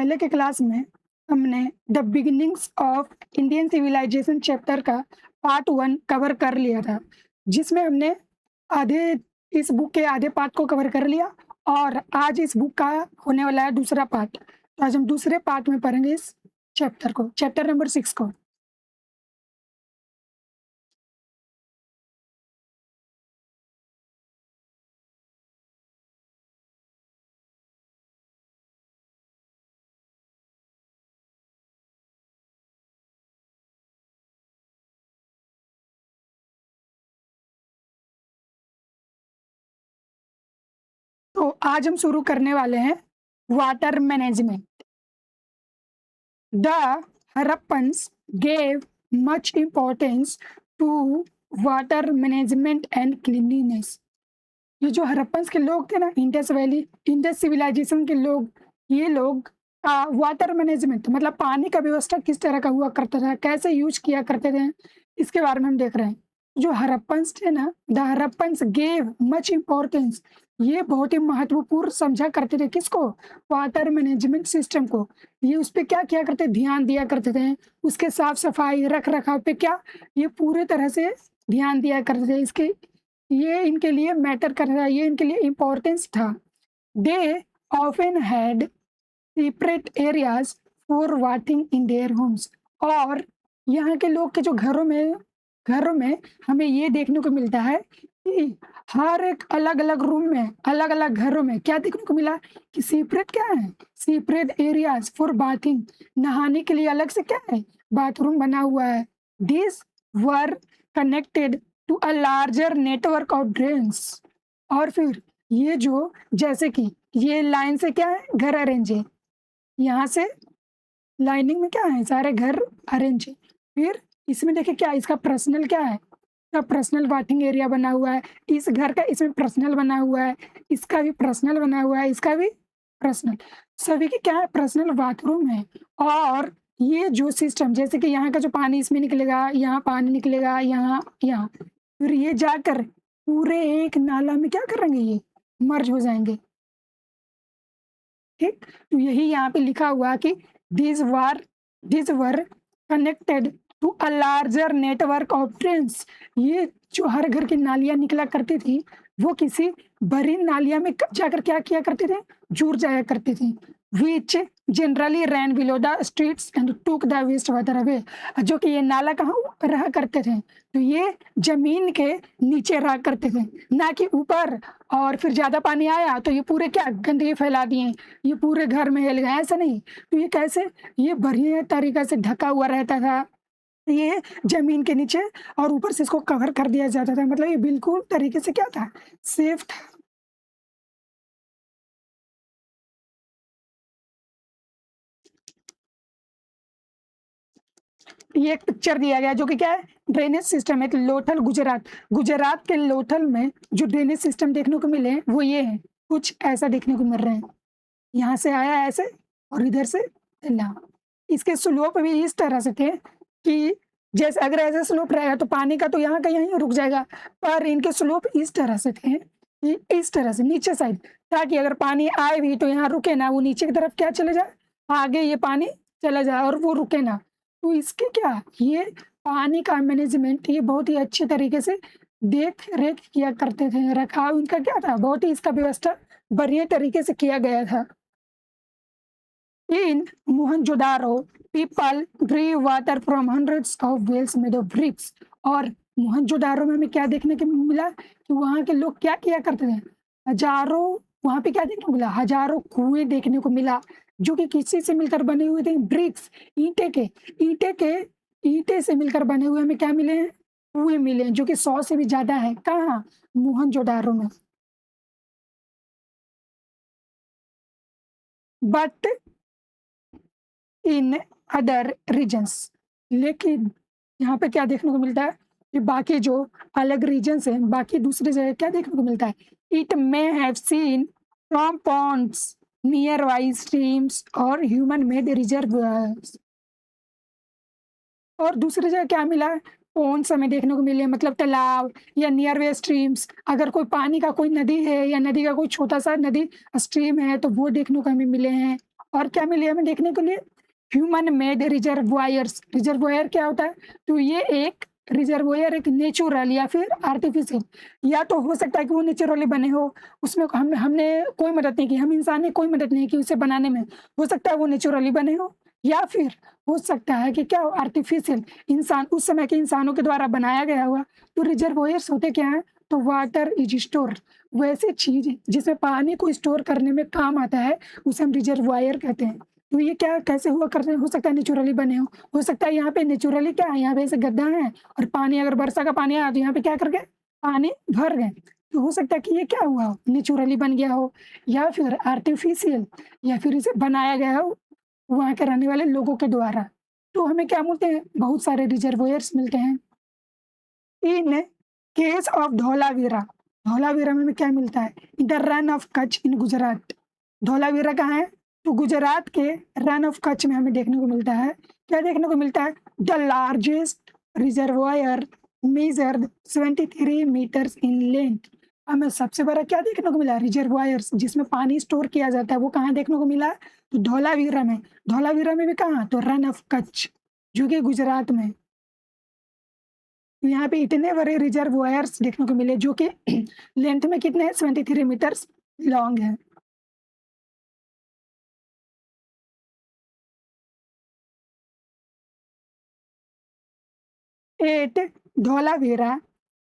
पहले के क्लास में हमने the beginnings of Indian civilization chapter का पार्ट 1 कवर कर लिया था, जिसमें हमने आधे इस बुक के आधे पार्ट को कवर कर लिया और आज इस बुक का होने वाला है दूसरा पार्ट। तो आज हम दूसरे पार्ट में पढ़ेंगे इस चैप्टर को, चैप्टर नंबर 6 को। तो आज हम शुरू करने वाले हैं water management. The Harappans gave much importance to water management and cleanliness. ये जो हरप्पन्स के लोग थे ना, इंडस वैली इंडस सिविलाइजेशन के लोग, ये लोग वाटर मैनेजमेंट मतलब पानी का व्यवस्था किस तरह का हुआ करता था, कैसे यूज किया करते थे, इसके बारे में हम देख रहे हैं। जो हरप्पन्स थे ना, the Harappans gave much importance, ये बहुत ही महत्वपूर्ण समझा करते थे किसको, वाटर मैनेजमेंट सिस्टम को। ये उस पर क्या किया करते, ध्यान दिया करते थे, उसके साफ सफाई रख रखाव पे क्या ये पूरे तरह से ध्यान दिया करते थे। इसके ये इनके लिए मैटर कर रहा है, ये इनके लिए इम्पोर्टेंस था। They often had separate areas for bathing in their homes. और यहाँ के लोग के जो घरों में हमें ये देखने को मिलता है कि हर एक अलग अलग रूम में, अलग अलग घरों में क्या देखने को मिला कि सेपरेट क्या है, सेपरेट एरियाज फॉर बाथिंग, नहाने के लिए अलग से क्या है, बाथरूम बना हुआ है। This were connected to a larger network of drains. और फिर ये जो जैसे कि ये लाइन से क्या है, घर अरेंज है, यहाँ से लाइनिंग में क्या है, सारे घर अरेंज है। फिर इसमें देखिए क्या, इसका पर्सनल क्या है, इसका पर्सनल बाथिंग एरिया बना हुआ है, इस घर का इसमें पर्सनल बना हुआ है, इसका भी पर्सनल बना हुआ है, इसका भी पर्सनल, सभी के क्या है पर्सनल बाथरूम है। और ये जो सिस्टम, जैसे कि यहाँ का जो पानी इसमें निकलेगा, यहाँ पानी निकलेगा, यहाँ यहाँ, फिर ये जाकर पूरे एक नाला में क्या करेंगे, ये मर्ज हो जाएंगे। ठीक, तो यही यहाँ पे लिखा हुआ कि this were connected to a larger network of drains. ये जो हर घर की नालियां निकला करती थी, वो किसी बड़ी नालिया में जाकर क्या किया करते थे, जुड़ जाया करते थे। Which generally ran below the streets and took the waste water away. जो कि ये नाला कहाँ रहा करते थे, तो ये जमीन के नीचे रहा करते थे, ना कि ऊपर। और फिर ज़्यादा पानी आया तो ये पूरे क्या गंदगी फैला दिए, ये पूरे घर में हिल गए, ऐसा नहीं। तो ये कैसे, ये बढ़िया तरीका से ढका हुआ रहता था, ये जमीन के नीचे, और ऊपर से इसको कवर कर दिया जाता था। मतलब ये बिल्कुल तरीके से क्या था, सेफ था। ये एक पिक्चर दिया गया जो कि क्या है, ड्रेनेज सिस्टम है। लोथल गुजरात के लोथल में जो ड्रेनेज सिस्टम देखने को मिले वो ये है, कुछ ऐसा देखने को मिल रहे हैं। यहाँ से आया ऐसे और इधर से चला। इसके स्लोप भी इस तरह से थे कि जैसे अगर ऐसे स्लोप रहेगा तो पानी का तो यहाँ का यहीं रुक जाएगा, पर इनके स्लोप इस तरह से थे कि इस तरह से नीचे साइड, ताकि अगर पानी आए भी तो यहाँ रुके ना, वो नीचे की तरफ क्या चले जाए, आगे ये पानी चला जाए और वो रुके ना। तो इसके क्या, ये पानी का मैनेजमेंट ये बहुत ही अच्छे तरीके से देख रेख किया करते थे, रखाव इनका क्या था, बहुत ही इसका व्यवस्था बढ़िया तरीके से किया गया था। In Mohenjo-daro, people drew water from hundreds of wells made of bricks। और मोहनजोदारो में हमें क्या देखने को मिला कि वहाँ के लोग क्या किया करते थे, हजारों, वहाँ पे क्या देखने को मिला, हजारों कुएं देखने को मिला, जो कि किसी से मिलकर बने हुए थे, ब्रिक्स, ईंटे से मिलकर बने हुए हमें क्या मिले हैं, कुएं मिले हैं, जो कि 100 से भी ज्यादा है। कहाँ, मोहनजोदारो में। बट इन अदर रीजन्स, लेकिन यहाँ पे क्या देखने को मिलता है कि बाकी जो अलग रीजन्स हैं, बाकी दूसरी जगह क्या देखने को मिलता है, it may have seen from ponds nearby streams और ह्यूमन मेड रिजर्वायर्स। और दूसरी जगह क्या मिला, पॉन्ड्स हमें देखने को मिले, मतलब तालाब या नियर वे स्ट्रीम्स, अगर कोई पानी का कोई नदी है या नदी का कोई छोटा सा नदी स्ट्रीम है तो वो देखने को हमें मिले हैं। और क्या मिली हमें देखने के लिए? Human made reservoirs. रिजर्वायर क्या होता है? तो ये एक रिजर्वायर एक नेचुरल या फिर आर्टिफिशियल, या तो हो सकता है कि वो नेचुरली बने हो, उसमें हमने कोई मदद नहीं की, हम इंसान ने कोई मदद नहीं की उसे बनाने में, हो सकता है वो नेचुरली बने हो, या फिर हो सकता है कि क्या हो, आर्टिफिशियल, इंसान उस समय के इंसानों के द्वारा बनाया गया हुआ। तो रिजर्वायर्स होते क्या हैं? तो वाटर इज स्टोर, वैसे चीज जिसमें पानी को स्टोर करने में काम आता है, उसे हम रिजर्वायर कहते हैं। तो ये क्या कैसे हुआ करते हैं? हो सकता है नेचुरली बने हो सकता है यहाँ पे नेचुरली क्या है, यहाँ पे ऐसे गड्ढा है और पानी, अगर वर्षा का पानी आया तो यहाँ पे क्या कर गए, पानी भर गए। तो हो सकता है कि ये क्या हुआ हो, नेचुरली बन गया हो, या फिर आर्टिफिशियल, या फिर इसे बनाया गया हो वहाँ के रहने वाले लोगों के द्वारा। तो हमें क्या मिलते हैं? बहुत सारे रिजर्वायर्स मिलते हैं। In case of Dholavira, Dholavira में हमें क्या मिलता है? In the Rann of Kutch in Gujarat. Dholavira कहाँ है? तो गुजरात के रन ऑफ कच्छ में हमें देखने को मिलता है। क्या देखने को मिलता है? The largest reservoir measured 73 metres in length. हमें सबसे बड़ा क्या देखने को मिला? रिजर्वायर्स जिसमें पानी स्टोर किया जाता है, वो कहाँ देखने को मिला? तो धौलावीरा में। धौलावीरा में भी कहाँ? तो रन ऑफ कच्छ, जो कि गुजरात में। तो यहाँ पे इतने बड़े रिजर्वायर्स देखने को मिले, जो कि लेंथ में कितने हैं? 73 मीटर्स लॉन्ग है। At Dholavira,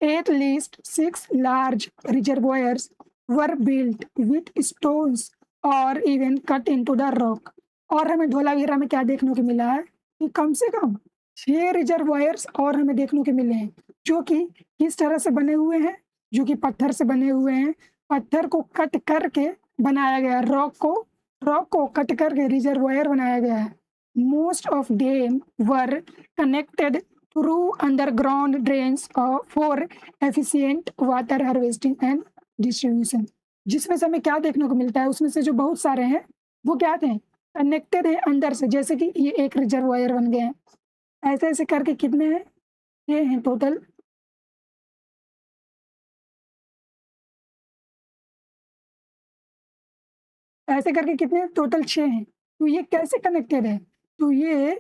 at least 6 large reservoirs were built with stones or even cut into the rock. और हमें धोलावीरा में क्या देखने को मिला है? कि कम से कम 6 रिजर्वायर्स और हमें देखने को मिले हैं, जो कि किस तरह से बने हुए हैं? जो कि पत्थर से बने हुए हैं। पत्थर को कट करके बनाया गया, रॉक को कट करके रिजर्वायर बनाया गया है। Most of them were connected through underground drains for efficient water harvesting and distribution. जिसमें से हमें क्या देखने को मिलता है? उसमें से जो बहुत सारे हैं वो क्या थे? कनेक्टेड है अंदर से, जैसे कि ये एक रिजर्वायर बन गए हैं। ऐसे ऐसे करके कितने हैं? ये हैं टोटल। ऐसे करके कितने? टोटल 6 हैं। तो ये कैसे कनेक्टेड है? तो ये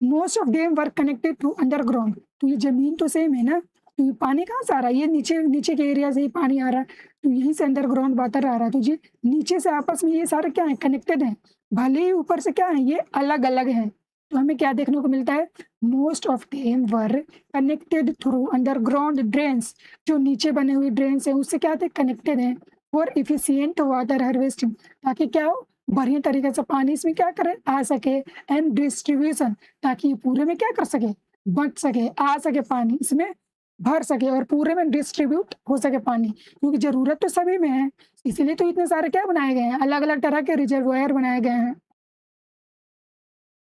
most of them were connected to underground. तो ये जमीन तो सेम है ना, तो ये पानी कहाँ से आ रहा है? ये नीचे नीचे के एरिया से ही पानी आ रहा है, तो यहीं से अंडरग्राउंड वाटर आ रहा है। तो ये नीचे से आपस में ये सारे क्या है? कनेक्टेड हैं। भले ही ऊपर से क्या है, ये अलग अलग हैं। तो हमें क्या देखने को मिलता है? Most of them were connected through underground drains. जो नीचे बने हुए ड्रेन्स हैं उससे क्या थे? कनेक्टेड हैं। फॉर इफिशियंट वाटर हार्वेस्टिंग, ताकि क्या हो, बढ़िया तरीके से पानी इसमें क्या करे? आ सके। एंड डिस्ट्रीब्यूशन, ताकि पूरे में क्या कर सके? बट सके, आ सके पानी इसमें भर सके और पूरे में डिस्ट्रीब्यूट हो सके पानी, क्योंकि जरूरत तो सभी में है। इसीलिए तो इतने सारे क्या बनाए गए हैं? अलग अलग तरह के रिजर्वायर बनाए गए हैं।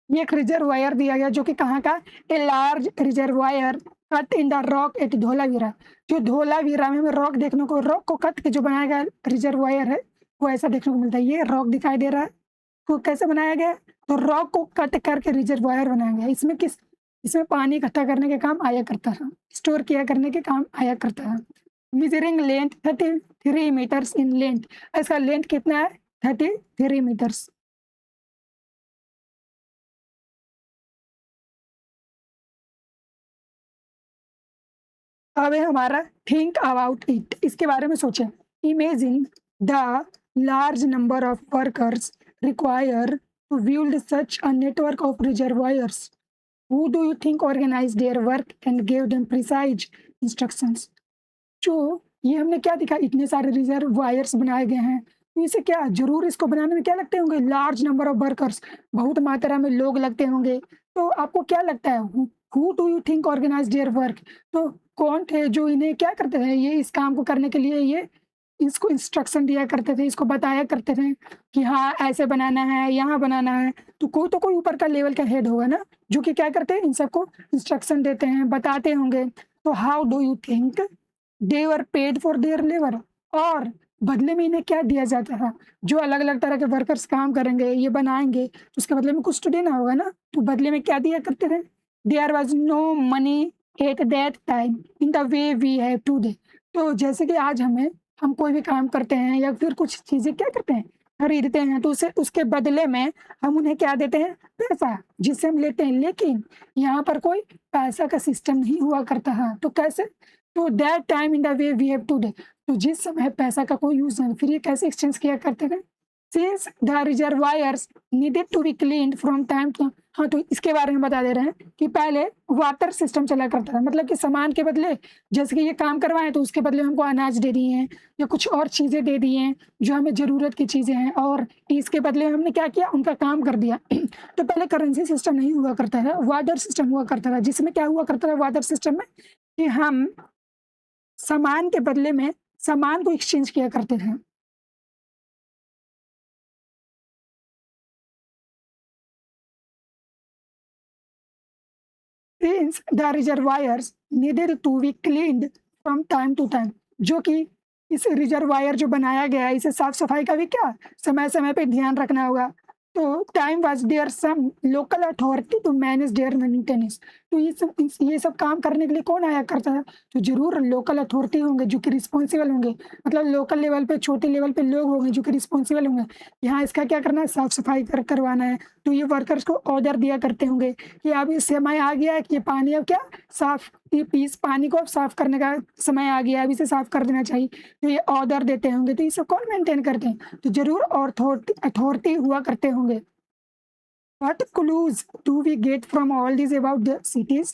ये एक रिजर्वायर दिया गया जो कि कहाँ का? A large reservoir cut in the rock at Dholavira. जो धोलावीरा में हमें रॉक को कट के जो बनाया गया रिजर्वायर है, वो ऐसा देखने को मिलता है। ये रॉक दिखाई दे रहा है, तो कैसे बनाया गया? तो रॉक को कट करके रिजर्वायर बनाया गया। इसमें पानी इकट्ठा करने के काम आया करता था, स्टोर किया करने के काम आया करता था। Measuring length 33 metres in length. इसका लेंथ कितना है? 33 मीटर्स। अब है हमारा थिंक अबाउट इट, इसके बारे में सोचें। Imagine the large number of workers require to build such a network of reservoirs. Who do you think organise their work and give them precise instructions. जो ये हमने क्या दिखा? इतने सारे रिजर्वायर्स बनाए गए हैं, तो इसे क्या जरूर इसको बनाने में क्या लगते होंगे? लार्ज नंबर ऑफ वर्कर्स, बहुत मात्रा में लोग लगते होंगे। तो आपको क्या लगता है? Who do you think organise their work. तो कौन थे जो इन्हें क्या करते थे? ये इस काम को करने के लिए ये इसको इंस्ट्रक्शन दिया करते थे, इसको बताया करते थे कि हाँ ऐसे बनाना है, यहाँ बनाना है। तो कोई ऊपर का लेवल का हेड होगा ना, जो कि क्या करते हैं? इन सबको इंस्ट्रक्शन देते हैं, बताते होंगे। तो how do you think they were paid for their labour. और बदले में इन्हें क्या दिया जाता था? जो अलग अलग तरह के वर्कर्स काम करेंगे, ये बनाएंगे, तो उसके बदले में कुछ तो देना होगा ना। तो बदले में क्या दिया करते थे? There was no money at that time in the way we have today. तो जैसे कि आज हम कोई भी काम करते हैं या फिर कुछ चीज़ें क्या करते हैं, खरीदते हैं तो उसे उसके बदले में हम उन्हें क्या देते हैं? पैसा, जिससे हम लेते हैं। लेकिन यहाँ पर कोई पैसा का सिस्टम नहीं हुआ करता है, तो कैसे? तो that time in the way we have today, तो जिस समय पैसा का कोई यूज़ नहीं, फिर ये कैसे एक्सचेंज किया करते थे? Since the reservoirs needed to be cleaned from time to, हाँ, तो इसके बारे में बता दे रहे हैं कि पहले वाटर सिस्टम चला करता था, मतलब कि सामान के बदले, जैसे कि ये काम करवाएँ तो उसके बदले हमको अनाज दे दिए हैं या कुछ और चीज़ें दे दी हैं जो हमें ज़रूरत की चीज़ें हैं, और इसके बदले में हमने क्या किया? उनका काम कर दिया। तो पहले करेंसी सिस्टम नहीं हुआ करता था, वाटर सिस्टम हुआ करता था, जिसमें क्या हुआ करता था वाटर सिस्टम में कि हम सामान के बदले में सामान को एक्सचेंज किया करते थे। Since the reservoirs needed to be cleaned from time to time, जो कि इस रिजर्वायर जो बनाया गया है, इसे साफ सफाई का भी क्या समय समय पे ध्यान रखना होगा। तो time was there some local authority to manage their maintenance, तो ये सब काम करने के लिए कौन आया करता है? तो जरूर लोकल अथॉरिटी होंगे जो कि रिस्पॉन्सिबल होंगे, मतलब लोकल लेवल पे, छोटे लेवल पे लोग होंगे जो कि रिस्पॉन्सिबल होंगे। यहाँ इसका क्या करना है? साफ सफाई करवाना है। तो ये वर्कर्स को ऑर्डर दिया करते होंगे कि अब इस समय आ गया है कि ये पानी अब क्या साफ, इस पानी को अब साफ करने का समय आ गया है, अब इसे साफ कर देना चाहिए। तो ये ऑर्डर देते होंगे, तो ये सब कौन मेंटेन करते हैं? तो जरूर अथॉरिटी हुआ करते होंगे। What clues do we get from all this about the cities,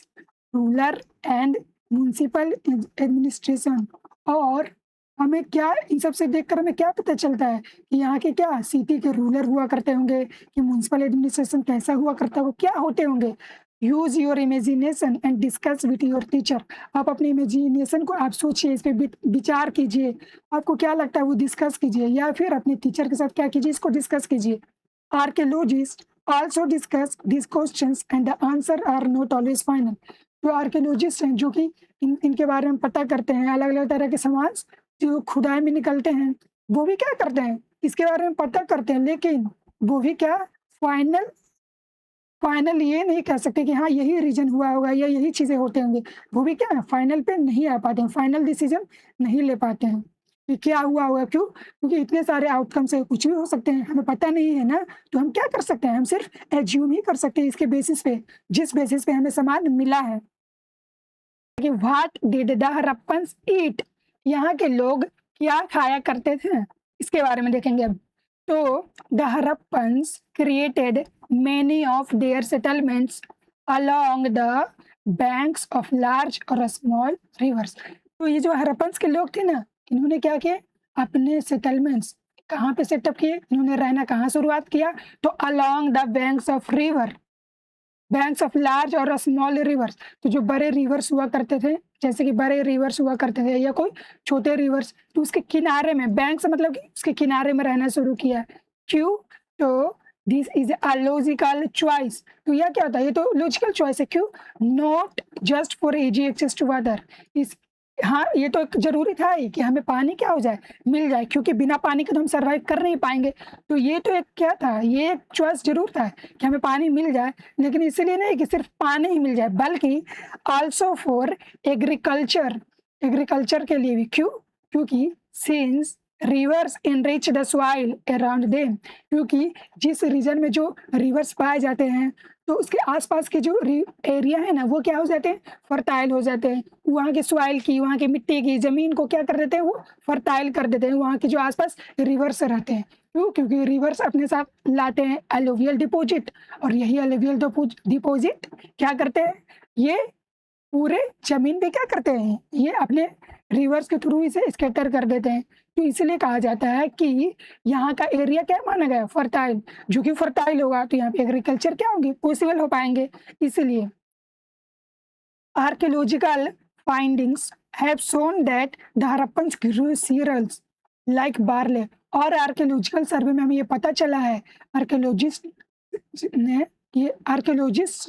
rural and municipal administration? और हमें क्या इन सब से देखकर हमें क्या पता चलता है कि यहाँ के क्या सिटी के रूलर हुआ करते होंगे, कि म्युनिसिपल एडमिनिस्ट्रेशन कैसा हुआ करता होगा, क्या होते होंगे? Use your imagination and discuss with your teacher, आप अपने इमेजिनेशन को आप सोचिए, इस पे विचार कीजिए, आपको क्या लगता है वो डिस्कस कीजिए, या फिर अपने टीचर के साथ क्या कीजिए, इसको डिस्कस कीजिए। Archaeologist also discuss these questions and the answer are not always final। जो आर्कियोलॉजिस्ट हैं जो कि इनके बारे में पता करते हैं, अलग अलग तरह के समाज जो खुदाई में निकलते हैं, वो भी क्या करते हैं? इसके बारे में पता करते हैं, लेकिन वो भी क्या फाइनल फाइनल ये नहीं कह सकते कि हाँ यही रीजन हुआ होगा या यही चीज़ें होते होंगे। वो भी क्या है, फाइनल पे नहीं आ पाते हैं, फाइनल डिसीजन नहीं ले पाते हैं कि क्या हुआ होगा। क्यों? क्योंकि इतने सारे आउटकम्स है, कुछ भी हो सकते हैं, हमें पता नहीं है ना। तो हम क्या कर सकते हैं? हम सिर्फ एज्यूम ही कर सकते हैं इसके बेसिस पे, जिस बेसिस पे हमें सामान मिला है। कि व्हाट डिड द हरप्पन्स ईट, यहाँ के लोग क्या खाया करते थे, इसके बारे में देखेंगे अब। तो the Harappans created many of their settlements along the banks of large और small rivers। तो ये जो हरप्पन्स के लोग थे ना, इन्होंने क्या किया? अपने सेटलमेंट्स कहाँ पे सेटअप किए? इन्होंने रहना कहाँ शुरुआत किया? तो along the banks of river, banks of large और स्मॉल रिवर्स, तो जो बड़े रिवर्स हुआ करते थे, जैसे कि बड़े रिवर्स हुआ करते थे या कोई छोटे रिवर्स, तो उसके किनारे में, बैंक्स मतलब कि उसके किनारे में रहना शुरू किया। क्यों? तो this is a logical choice, तो यह क्या होता है? ये तो लॉजिकल चॉइस है। क्यों? Not just for easy access to water, इस, हाँ, ये तो एक जरूरी था ही कि हमें पानी क्या हो जाए, मिल जाए, क्योंकि बिना पानी के तो हम सर्वाइव कर नहीं पाएंगे। तो ये तो एक क्या था, ये एक चॉइस जरूर था कि हमें पानी मिल जाए, लेकिन इसलिए नहीं कि सिर्फ पानी ही मिल जाए, बल्कि आल्सो फॉर एग्रीकल्चर, एग्रीकल्चर के लिए भी। क्यों? क्योंकि since rivers enrich the soil around them, क्योंकि जिस रीजन में जो रिवर्स पाए जाते हैं, तो उसके आसपास के जो एरिया है ना, वो क्या हो जाते हैं? फर्टाइल हो जाते हैं। वहाँ के सॉइल की, वहाँ की मिट्टी की, जमीन को क्या कर देते हैं? वो फर्टाइल कर देते हैं, वहाँ के जो आसपास रिवर्स रहते हैं। क्यों? क्योंकि रिवर्स अपने साथ लाते हैं एलुवियल डिपॉजिट, और यही एलुवियल डिपॉजिट क्या करते हैं? ये पूरे जमीन पे क्या करते हैं? ये अपने रिवर्स के थ्रू इसे स्कैटर कर देते हैं। तो इसलिए कहा जाता है कि यहाँ का एरिया क्या माना गया? फर्टाइल। जो कि फर्टाइल होगा तो यहाँ पे एग्रीकल्चर क्या होगी? पॉसिबल हो पाएंगे। इसलिए archaeological findings have shown that the Harappans grew cereals like barley, और आर्कियोलॉजिकल सर्वे में हमें ये पता चला है, आर्कियोलॉजिस्ट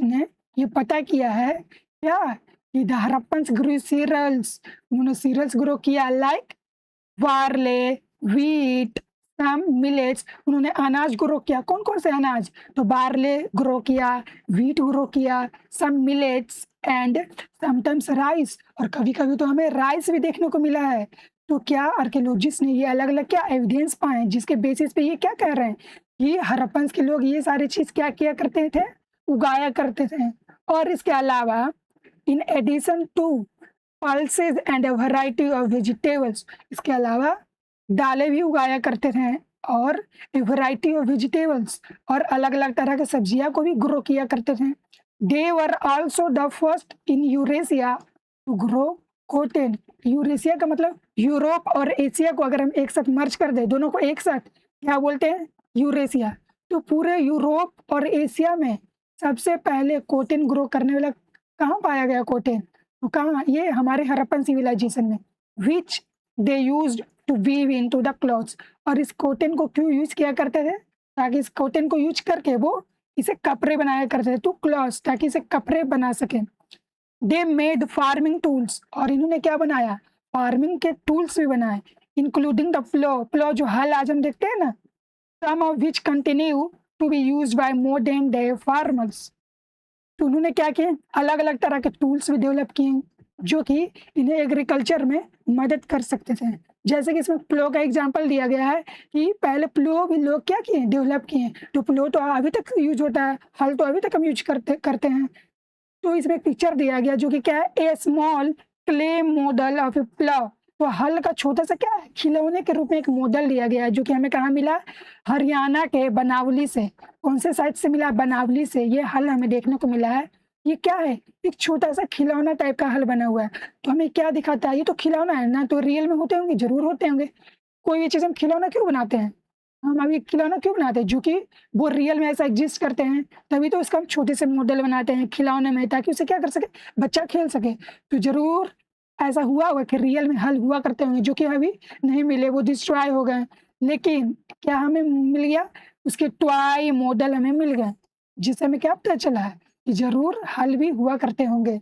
ने ये पता किया है क्या, कि द हरप्पन्स ग्रू सीरियल्स, उन्होंने सीरियल्स ग्रो किया, लाइक बार्ले, व्हीट, सम मिलेट्स, उन्होंने अनाज ग्रो किया। कौन कौन से अनाज? तो बार्ले ग्रो किया, व्हीट ग्रो किया, सम मिलेट्स एंड समटाइम्स राइस, और कभी कभी तो हमें राइस भी देखने को मिला है। तो क्या आर्कियोलॉजिस्ट ने ये अलग-अलग क्या एविडेंस पाए जिसके बेसिस पे ये क्या कह रहे हैं कि हड़प्पन्स के लोग ये सारी चीज़ क्या किया करते थे? उगाया करते थे। और इसके अलावा in addition to pulses and a variety of vegetables, इसके अलावा दालें भी उगाया करते थे और ए वैरायटी ऑफ वेजिटेबल्स और अलग-अलग तरह की सब्जियां को भी ग्रो किया करते थे। They were also the first in Eurasia to grow cotton. Eurasia का मतलब यूरोप और एशिया को अगर हम एक साथ मर्ज कर दें, दोनों को एक साथ क्या बोलते हैं? यूरेशिया। तो पूरे यूरोप और एशिया में सबसे पहले कॉटन ग्रो करने वाला कहाँ पाया गया कॉटन? तो कहाँ? ये हमारे हड़प्पन सिविलाइजेशन में। Which they used to weave into the clothes. और इस कॉटन को क्यों यूज किया करते थे? ताकि इस कॉटन को यूज करके वो इसे कपड़े बनाया करते थे, टू क्लॉथ्स, ताकि इसे कपड़े बना सकें। They made farming tools. और इन्होंने क्या बनाया? फार्मिंग के टूल्स भी बनाए, इंक्लूडिंग द प्लो। प्लो जो हल आज हम देखते हैं ना, some of which continue to be used by modern day farmers. तो उन्होंने क्या किए? अलग-अलग तरह के टूल्स भी डेवलप किए जो कि इन्हें एग्रीकल्चर में मदद कर सकते थे। जैसे कि इसमें प्लो का एग्जांपल दिया गया है कि पहले प्लो भी लोग क्या किए? डेवलप किए। तो प्लो तो अभी तक यूज़ होता है, हल तो अभी तक हम यूज़ करते करते हैं। तो इसमें एक पिक्चर दिया गया जो कि क्या है? A small clay model of a plough. तो हल का छोटा सा क्या है? खिलौने के रूप में एक मॉडल दिया गया है जो कि हमें कहाँ मिला? हरियाणा के बनावली से। कौन से साइड से मिला? बनावली से। ये हल हमें देखने को मिला है। ये क्या है? एक छोटा सा खिलौना टाइप का हल बना हुआ है। तो हमें क्या दिखाता है? ये तो खिलौना है ना, तो रियल में होते होंगे, जरूर होते होंगे। कोई भी चीज़ हम खिलौना क्यों बनाते हैं? हम अभी खिलौना क्यों बनाते हैं? जो कि वो रियल में ऐसा एग्जिस्ट करते हैं, तभी तो उसका हम छोटे से मॉडल बनाते हैं खिलौने में, ताकि उसे क्या कर सके? बच्चा खेल सके। तो ज़रूर ऐसा हुआ होगा कि रियल में हल हुआ करते होंगे जो कि अभी नहीं मिले, वो डिस्ट्रॉय हो गए। लेकिन क्या हमें मिल गया? उसके टॉय मॉडल हमें मिल गए, जिससे हमें क्या पता चला है कि ज़रूर हल भी हुआ करते होंगे।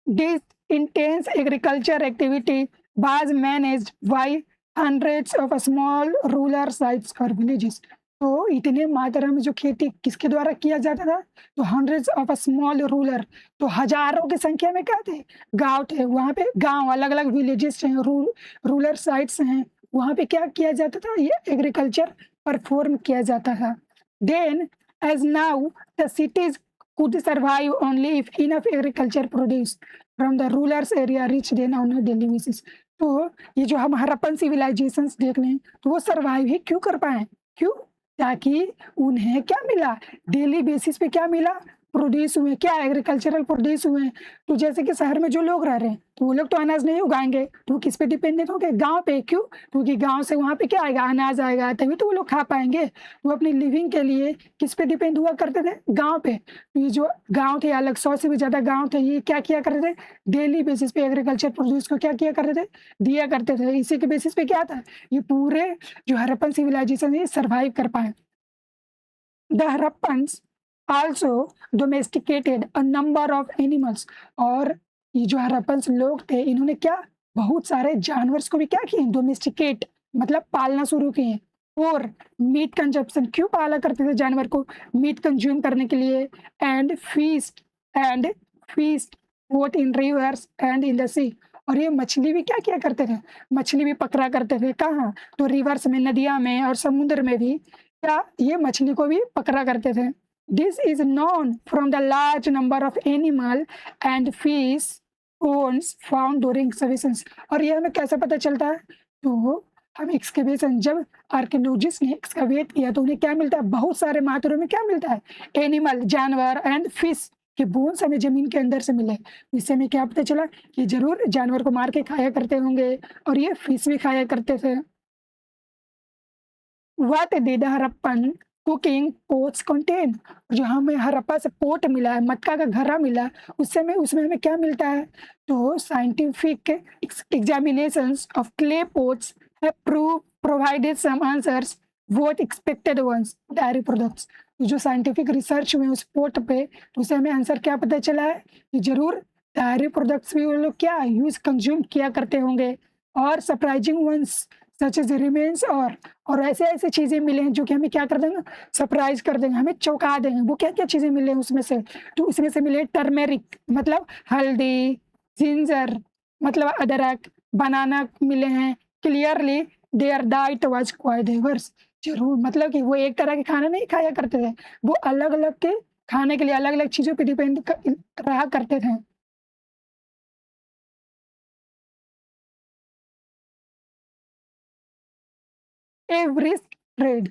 This intense agriculture activity was managed by hundreds of small rural sites or villages. तो इतने मात्रा में जो खेती किसके द्वारा किया जाता था? तो हंड्रेड्स ऑफ स्मॉल रूलर, तो हजारों की संख्या में क्या थे? गांव थे। वहाँ पे गांव, अलग अलग विलेजेस हैं, रूरल साइट्स हैं, वहाँ पे क्या किया जाता था? ये एग्रीकल्चर परफॉर्म किया जाता था। Then as now the cities could survive only if enough agriculture produce from the rulers area reach them on a daily basis। तो ये जो हम हड़प्पन सिविलाइजेशंस देख लें तो वो सरवाइव ही क्यों कर पाए? क्यों? ताकि उन्हें क्या मिला? डेली बेसिस पे क्या मिला? प्रोड्यूस हुए, क्या एग्रीकल्चरल प्रोड्यूस हुए। तो जैसे कि शहर में जो लोग रह रहे हैं तो वो लोग तो अनाज नहीं उगाएंगे, तो वो किस पे डिपेंडेंट होंगे? गांव पे। क्यों? क्योंकि गांव से वहाँ पे क्या आएगा? अनाज आएगा, तभी तो वो लोग खा पाएंगे। वो अपनी लिविंग के लिए किस पे डिपेंड हुआ करते थे? गांव पे। तो ये जो गांव थे, अलग 100 से भी ज़्यादा गांव थे, ये क्या किया करते थे? डेली बेसिस पे एग्रीकल्चर प्रोड्यूस को क्या किया करते थे? दिया करते थे। इसी के बेसिस पे क्या था? ये पूरे जो हड़प्पन सिविलाइजेशन है सर्वाइव कर पाए। The Harappans also domesticated a number of animals। और ये जो हड़प्पन्स लोग थे इन्होंने क्या? बहुत सारे जानवर्स को भी क्या किए? डोमेस्टिकेट, मतलब पालना शुरू किए। और मीट कंजप्शन, क्यों पाला करते थे जानवर को? मीट कंज्यूम करने के लिए। And fished both in rivers and in the sea. और ये मछली भी क्या किया करते थे? मछली भी पकड़ा करते थे। कहाँ? तो रिवर्स में, नदियाँ में और समुद्र में भी क्या ये मछली को भी पकड़ा करते थे। This is known from the large number of animal and fish bones found during excavations। और ये हमें कैसे पता चलता है? तो हम एक्सकवेशन, जब आर्कियोलॉजिस्ट ने एक्सकवेट किया तो उन्हें क्या मिलता है? बहुत सारे मात्रा में क्या मिलता है? एनिमल, जानवर एंड फिश के बोन्स हमें जमीन के अंदर से मिले। इससे हमें क्या पता चला कि जरूर जानवर को मार के खाया करते होंगे और ये फिश भी खाया करते थे। What did Harappan cooking pots contain? जो हमें हड़प्पा से पोट मिला है, मटका का घड़ा मिला, उसमें हमें क्या मिलता है? तो scientific examinations of clay pots have provided some answers what expected ones dairy products. जो साइंटिफिक रिसर्च हुई उस पोट पे, तो उससे हमें आंसर क्या पता चला है कि जरूर डायरी प्रोडक्ट्स भी वो लोग क्या यूज कंज्यूम किया करते होंगे। और surprising ones such as remains, और ऐसे ऐसे चीज़ें मिले हैं जो कि हमें क्या कर देंगे? सरप्राइज कर देंगे, हमें चौंका देंगे। वो क्या क्या चीज़ें मिले हैं उसमें से? तो उसमें से मिले टर्मेरिक, मतलब हल्दी, जिंजर, मतलब अदरक, बनाना मिले हैं। Clearly their diet was quite diverse. ज़रूर, मतलब कि वो एक तरह के खाना नहीं खाया करते थे, वो अलग-अलग के खाने के लिए अलग-अलग चीज़ों पे डिपेंड रहा करते थे। ए ब्रिस्क ट्रेड,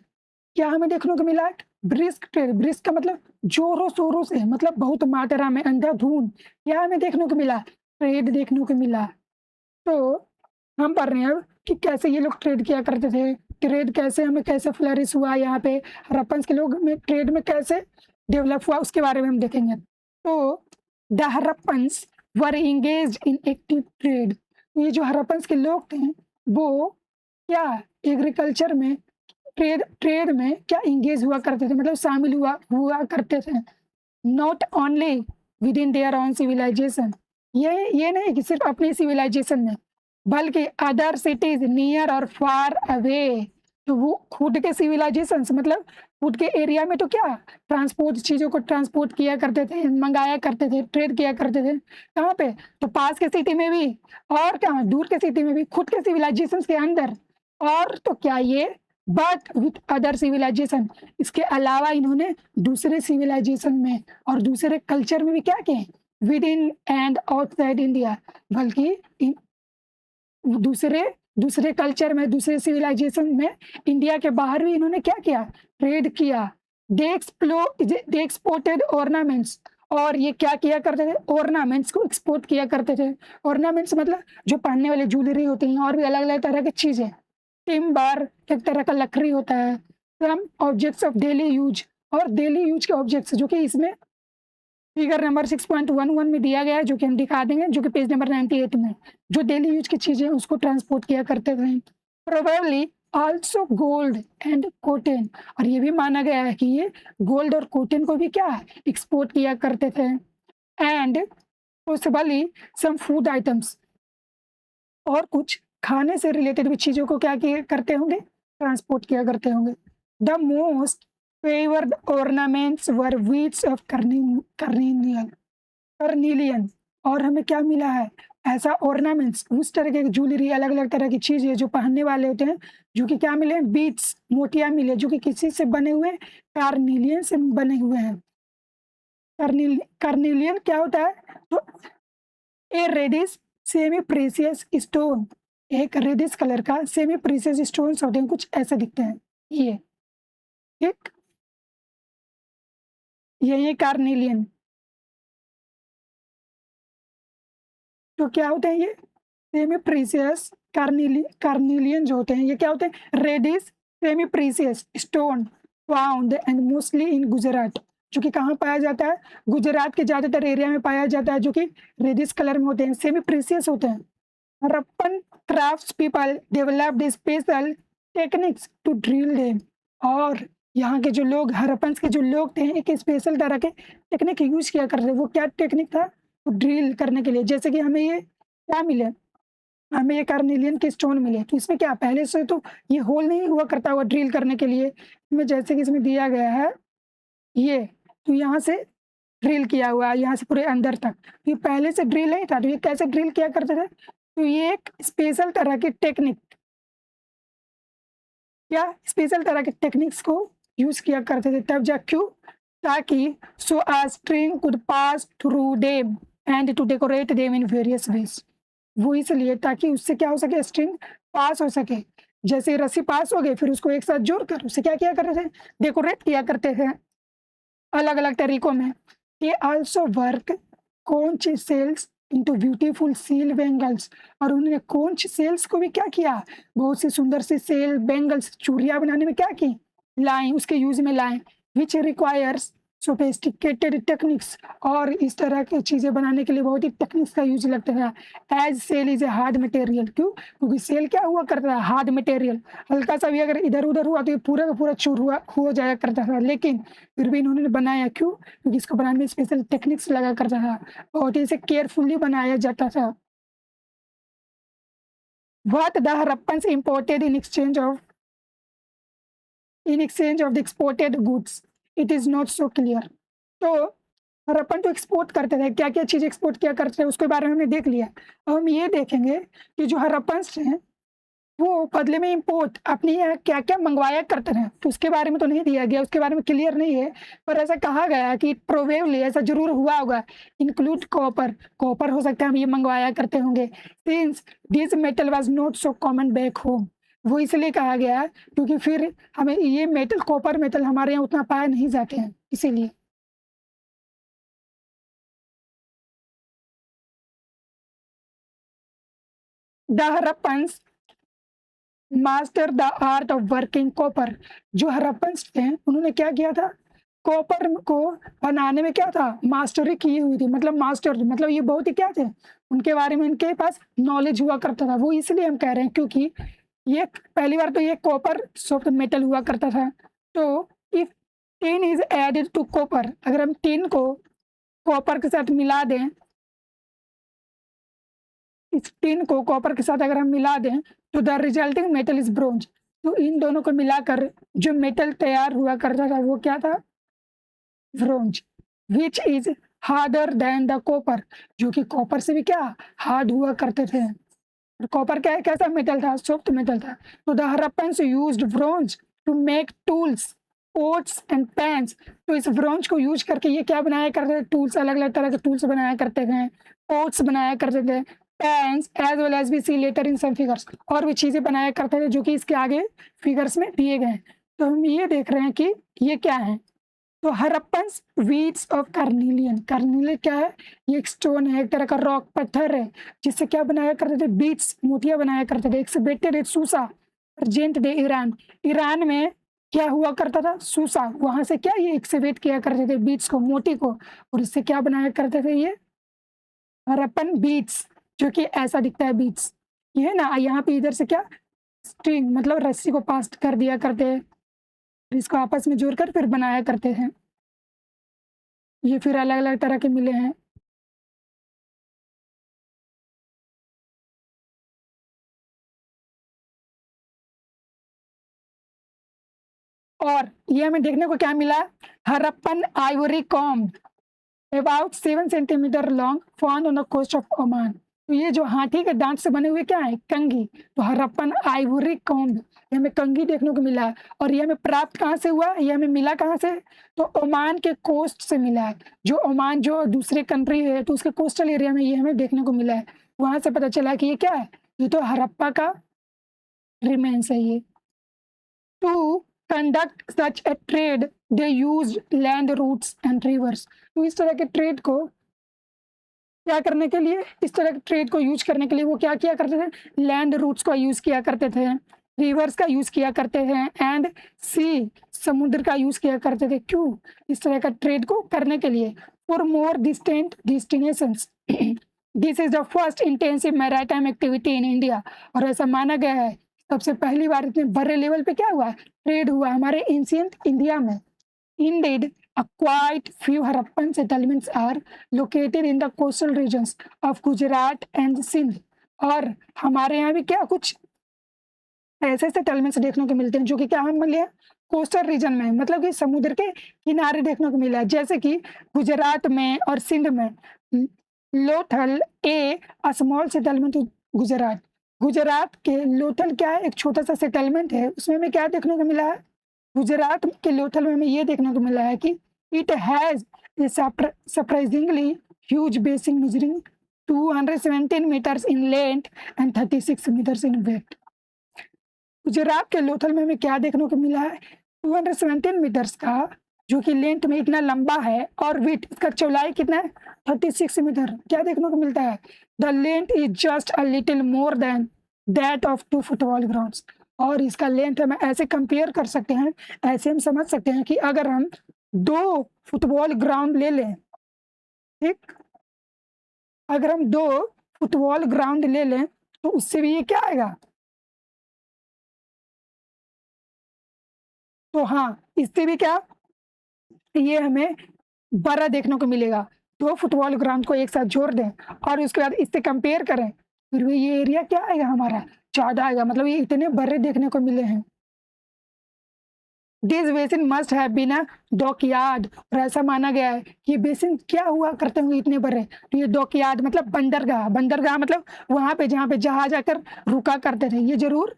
क्या हमें देखने को मिला? ब्रिस्क ट्रेड, ब्रिस्क का मतलब जोरों शोरों से, मतलब बहुत मात्रा में, अंधाधुंध। क्या हमें देखने को मिला? ट्रेड देखने को मिला। तो हम पढ़ रहे हैं अब कि कैसे ये लोग ट्रेड किया करते थे, ट्रेड कैसे हमें कैसे फ्लरिश हुआ यहाँ पे, हड़प्पन के लोग में ट्रेड में कैसे डेवलप हुआ, उसके बारे में हम देखेंगे। तो the Harappans were engaged in active trade. ये जो हड़प्पन्स के लोग थे, वो क्या एग्रीकल्चर में ट्रेड ट्रेड में क्या एंगेज हुआ करते थे, मतलब शामिल हुआ हुआ करते थे। Not only within their own civilization, ये नहीं कि सिर्फ अपनी सिविलाइजेशन में, बल्कि अदर सिटीज नियर और फार अवे। तो वो खुद के सिविलाइजेशन से, मतलब खुद के एरिया में तो क्या ट्रांसपोर्ट, चीज़ों को ट्रांसपोर्ट किया करते थे, मंगाया करते थे, ट्रेड किया करते थे। कहाँ पे? तो पास के सिटी में भी, और कहाँ दूर के सिटी में भी, खुद के सिविलाइजेशन के अंदर। और तो क्या ये, बट विथ अदर सिविलाइजेशन, इसके अलावा इन्होंने दूसरे सिविलाइजेशन में और दूसरे कल्चर में भी क्या किए, with in and outside India, बल्कि दूसरे दूसरे कल्चर में, दूसरे सिविलाइजेशन में, इंडिया के बाहर भी इन्होंने क्या किया, ट्रेड किया। दे एक्सपोर्टेड ऑर्नामेंट्स, और ये क्या किया करते थे, ऑर्नामेंट्स को एक्सपोर्ट किया करते थे। ऑर्नामेंट्स मतलब जो पहनने वाली ज्वेलरी होती हैं, और भी अलग अलग तरह की चीज़ें। टिम्बर एक तरह का लकड़ी होता है। Some objects of daily use, और डेली यूज के ऑब्जेक्ट्स जो कि इसमें फिगर नंबर 6.11 में दिया गया है, जो कि हम दिखा देंगे, जो कि पेज नंबर 98 में, जो डेली यूज की चीज़ें उसको ट्रांसपोर्ट किया करते थे। Probably also gold and cotton, और ये भी माना गया है कि ये गोल्ड और कॉटन को भी क्या एक्सपोर्ट किया करते थे। And possibly some food items, और कुछ खाने से रिलेटेड भी चीज़ों को क्या किया करते होंगे, ट्रांसपोर्ट किया करते होंगे। The most favoured ornaments were beads of carnelian carnelian. और हमें क्या मिला है, ऐसा ऑर्नामेंट्स, उस तरह के ज्वेलरी, अलग अलग तरह की चीज़ें जो पहनने वाले होते हैं, जो कि क्या मिले, बीड्स, मोतियाँ मिले, जो कि किसी से बने हुए हैं, कार्निलियन से बने हुए हैं। कार्निलियन क्या होता है? तो ए रेडिश सेमी प्रीसियस स्टोन, एक रेडिश कलर का सेमी प्रीसियस स्टोन्स होते हैं, कुछ ऐसे दिखते हैं ये, ठीक, ये कार्निलियन। तो क्या होते हैं ये सेमी प्रीसियस कार्निलियन जो होते हैं, ये क्या होते हैं, reddish semi precious stone found and mostly in Gujarat, जो कि कहाँ पाया जाता है, गुजरात के ज़्यादातर एरिया में पाया जाता है, जो कि रेडिश कलर में होते हैं, सेमी प्रीसियस होते हैं। Harappan crafts people developed special techniques to drill them, और यहाँ के जो लोग, हड़प्पन के जो लोग थे, एक स्पेशल तरह के टेक्निक यूज किया करते थे। वो क्या टेक्निक था, तो ड्रिल करने के लिए, जैसे कि हमें ये क्या मिले, हमें ये कार्निलियन के स्टोन मिले, तो इसमें क्या पहले से तो ये होल नहीं हुआ करता हुआ ड्रिल करने के लिए, इसमें जैसे कि इसमें दिया गया है ये, तो यहाँ से ड्रिल किया हुआ है, यहाँ से पूरे अंदर तक, ये पहले से ड्रिल नहीं था, तो ये कैसे ड्रिल किया करते थे, तो ये एक स्पेशल तरह की टेक्निक, क्या स्पेशल तरह के टेक्निक्स को यूज किया करते थे, तब जा क्यों, ताकि so a string could pass through them and to decorate them in various ways. वो इसलिए ताकि उससे क्या हो सके, स्ट्रिंग पास हो सके, जैसे रस्सी पास हो गई, फिर उसको एक साथ जोड़कर उससे क्या किया करते थे, डेकोरेट किया करते थे अलग अलग तरीकों में। ये also work conch shells into beautiful seal bangles, और उन्होंने कॉन्च सेल्स को भी क्या किया, बहुत सी सुंदर सी सेल बेंगल्स, चूड़ियाँ बनाने में क्या की, लाएं, उसके यूज में लाएं, विच रिक्वायर्स सोफिस्टिकेटेड टेक्निक्स, और इस तरह की चीज़ें बनाने के लिए बहुत ही टेक्निक्स का यूज लगता था। As shell is a hard material, क्यों, क्योंकि सेल क्या हुआ करता था, हार्ड मटेरियल, हल्का सा भी अगर इधर उधर हुआ तो ये पूरा का पूरा चूर हुआ हो जाया करता था, लेकिन फिर भी इन्होंने बनाया, क्यों, क्योंकि इसको बनाने में स्पेशल टेक्निक्स लगा करता था, बहुत ही इसे केयरफुली बनाया जाता था। What the Harappans imported in exchange of the exported goods, it is not so clear। तो हड़प्पन तो एक्सपोर्ट करते थे, क्या क्या चीज़ एक्सपोर्ट किया करते थे उसके बारे में हमने देख लिया। अब हम ये देखेंगे कि जो हड़प्पन्स हैं वो बदले में इम्पोर्ट अपने यहाँ क्या-क्या मंगवाया करते हैं, तो उसके बारे में तो नहीं दिया गया, उसके बारे में क्लियर नहीं है। पर ऐसा कहा गया है कि प्रोबेबली ऐसा ज़रूर हुआ होगा, इंक्लूड कॉपर, कॉपर हो सकता है हम ये मंगवाया करते होंगे। Since this metal was not so common back home, वो इसलिए कहा गया है क्योंकि फिर हमें ये मेटल कॉपर मेटल हमारे यहाँ उतना पाए नहीं जाते हैं, इसीलिए। The Harappans master the art of working copper, जो हड़प्पन्स थे उन्होंने क्या किया था, कॉपर को बनाने में क्या था, मास्टरी की हुई थी, मतलब मास्टर मतलब ये बहुत ही क्या थे, उनके बारे में इनके पास नॉलेज हुआ करता था। वो इसलिए हम कह रहे हैं क्योंकि ये पहली बार तो ये कॉपर सॉफ्ट मेटल हुआ करता था। तो if tin is added to copper, अगर हम टिन को कॉपर के साथ मिला दें, इस टिन को कॉपर के साथ अगर हम मिला दें तो the resulting metal is bronze, तो इन दोनों को मिलाकर जो मेटल तैयार हुआ करता था वो क्या था, bronze, which is harder than the copper, जो कि कॉपर से भी क्या हार्ड हुआ करते थे। कॉपर क्या कैसा मेटल था, सॉफ्ट मेटल था। तो the Harappans used bronze to make tools, pots and pans, तो इस ब्रोंज को यूज करके ये क्या बनाया करते थे, टूल्स, अलग अलग तरह के टूल्स बनाया करते थे, पोट्स बनाया करते थे, pans as well as we see later in some figures, और भी चीज़ें बनाया करते थे जो कि इसके आगे फिगर्स में दिए गए हैं। तो हम ये देख रहे हैं कि ये क्या है, तो Harappans weeds of carnelian, carnelian क्या है, ये एक स्टोन है, एक तरह का रॉक पत्थर है, जिससे क्या बनाया करते थे, बीड्स मोतियां बनाया करते थे। Excavated Susa present day Iran, Iran में क्या हुआ करता था, सूसा, वहां से क्या ये एक्सबेट किया करते थे बीड्स को, मोती को, और इससे क्या बनाया करते थे ये हड़प्पन बीड्स, जो कि ऐसा दिखता है बीड्स, ये है ना, यहाँ पे इधर से क्या स्ट्रिंग मतलब रस्सी को पास कर दिया करते हैं, फिर इसको आपस में जोड़कर फिर बनाया करते हैं। ये फिर अलग अलग तरह के मिले हैं। और ये हमें देखने को क्या मिला, Harappan ivory comb about 7 centimetres long found on the coast of Oman, तो ये जो हाथी के दांत से बने हुए क्या है, कंघी, तो हड़प्पन आइवरी कॉम्ब, ये हमें कंघी देखने को मिला है। और ये हमें प्राप्त कहाँ से हुआ, ये हमें मिला कहाँ से, तो ओमान के कोस्ट से मिला है, जो ओमान जो दूसरे कंट्री है तो उसके कोस्टल एरिया में ये हमें देखने को मिला है, वहां से पता चला कि ये क्या है, ये तो हड़प्पा का रिमेन्स है ये। To conduct such a trade, they used land routes and rivers, तो इस तरह के ट्रेड को क्या करने के लिए, इस तरह के ट्रेड को यूज करने के लिए वो क्या किया करते थे, लैंड रूट्स का यूज किया करते थे, रिवर्स का यूज किया करते हैं, एंड सी समुद्र का यूज किया करते थे। क्यों, इस तरह का ट्रेड को करने के लिए, for more distant destinations, this is the first intensive maritime activity in India, और ऐसा माना गया है सबसे पहली बार इतने बड़े लेवल पे क्या हुआ, ट्रेड हुआ हमारे एंशिएंट इंडिया में। Indeed, a quite few Harappan settlements are located in the coastal regions of Gujarat and Sindh, और हमारे यहाँ भी क्या कुछ ऐसे सेटलमेंट्स देखने को मिलते हैं जो कि क्या हम मिले कोस्टल रीजन में, मतलब कि समुद्र के किनारे देखने को मिला है, जैसे कि गुजरात में और सिंध में। लोथल ए स्मॉल सेटलमेंट, गुजरात, गुजरात के लोथल क्या है, एक छोटा सा सेटलमेंट है, उसमें हमें क्या देखने को मिला है, गुजरात के लोथल में हमें ये देखने को मिला है कि it has surprisingly huge basin measuring 217 metres in length and 36 metres in width. Gujarat के लोथल में हमें क्या देखने को मिला है, 217 मीटर्स का, जो कि लेंथ में इतना लंबा है, और विथ इसका चौड़ाई कितना है 36 मीटर, क्या देखने को मिलता है, the length is just a little more than that of 2 football grounds, और इसका लेंथ हम ऐसे कंपेयर कर सकते हैं, ऐसे हम समझ सकते हैं कि अगर हम 2 फुटबॉल ग्राउंड ले लें, ठीक, अगर हम 2 फुटबॉल ग्राउंड ले लें तो उससे भी ये क्या आएगा, तो हाँ इससे भी क्या ये हमें बड़ा देखने को मिलेगा। 2 फुटबॉल ग्राउंड को एक साथ जोड़ दें और उसके बाद इससे कंपेयर करें, फिर भी ये एरिया क्या आएगा हमारा, ज़्यादा आएगा, मतलब ये इतने बड़े देखने को मिले हैं। This basin must have been a dockyard, और ऐसा माना गया है कि ये बेसिन क्या हुआ करते होंगे इतने बड़े। तो ये डॉकयार्ड मतलब बंदरगाह, बंदरगाह मतलब वहां पे जहाँ पे जहाज आकर रुका करते थे। ये जरूर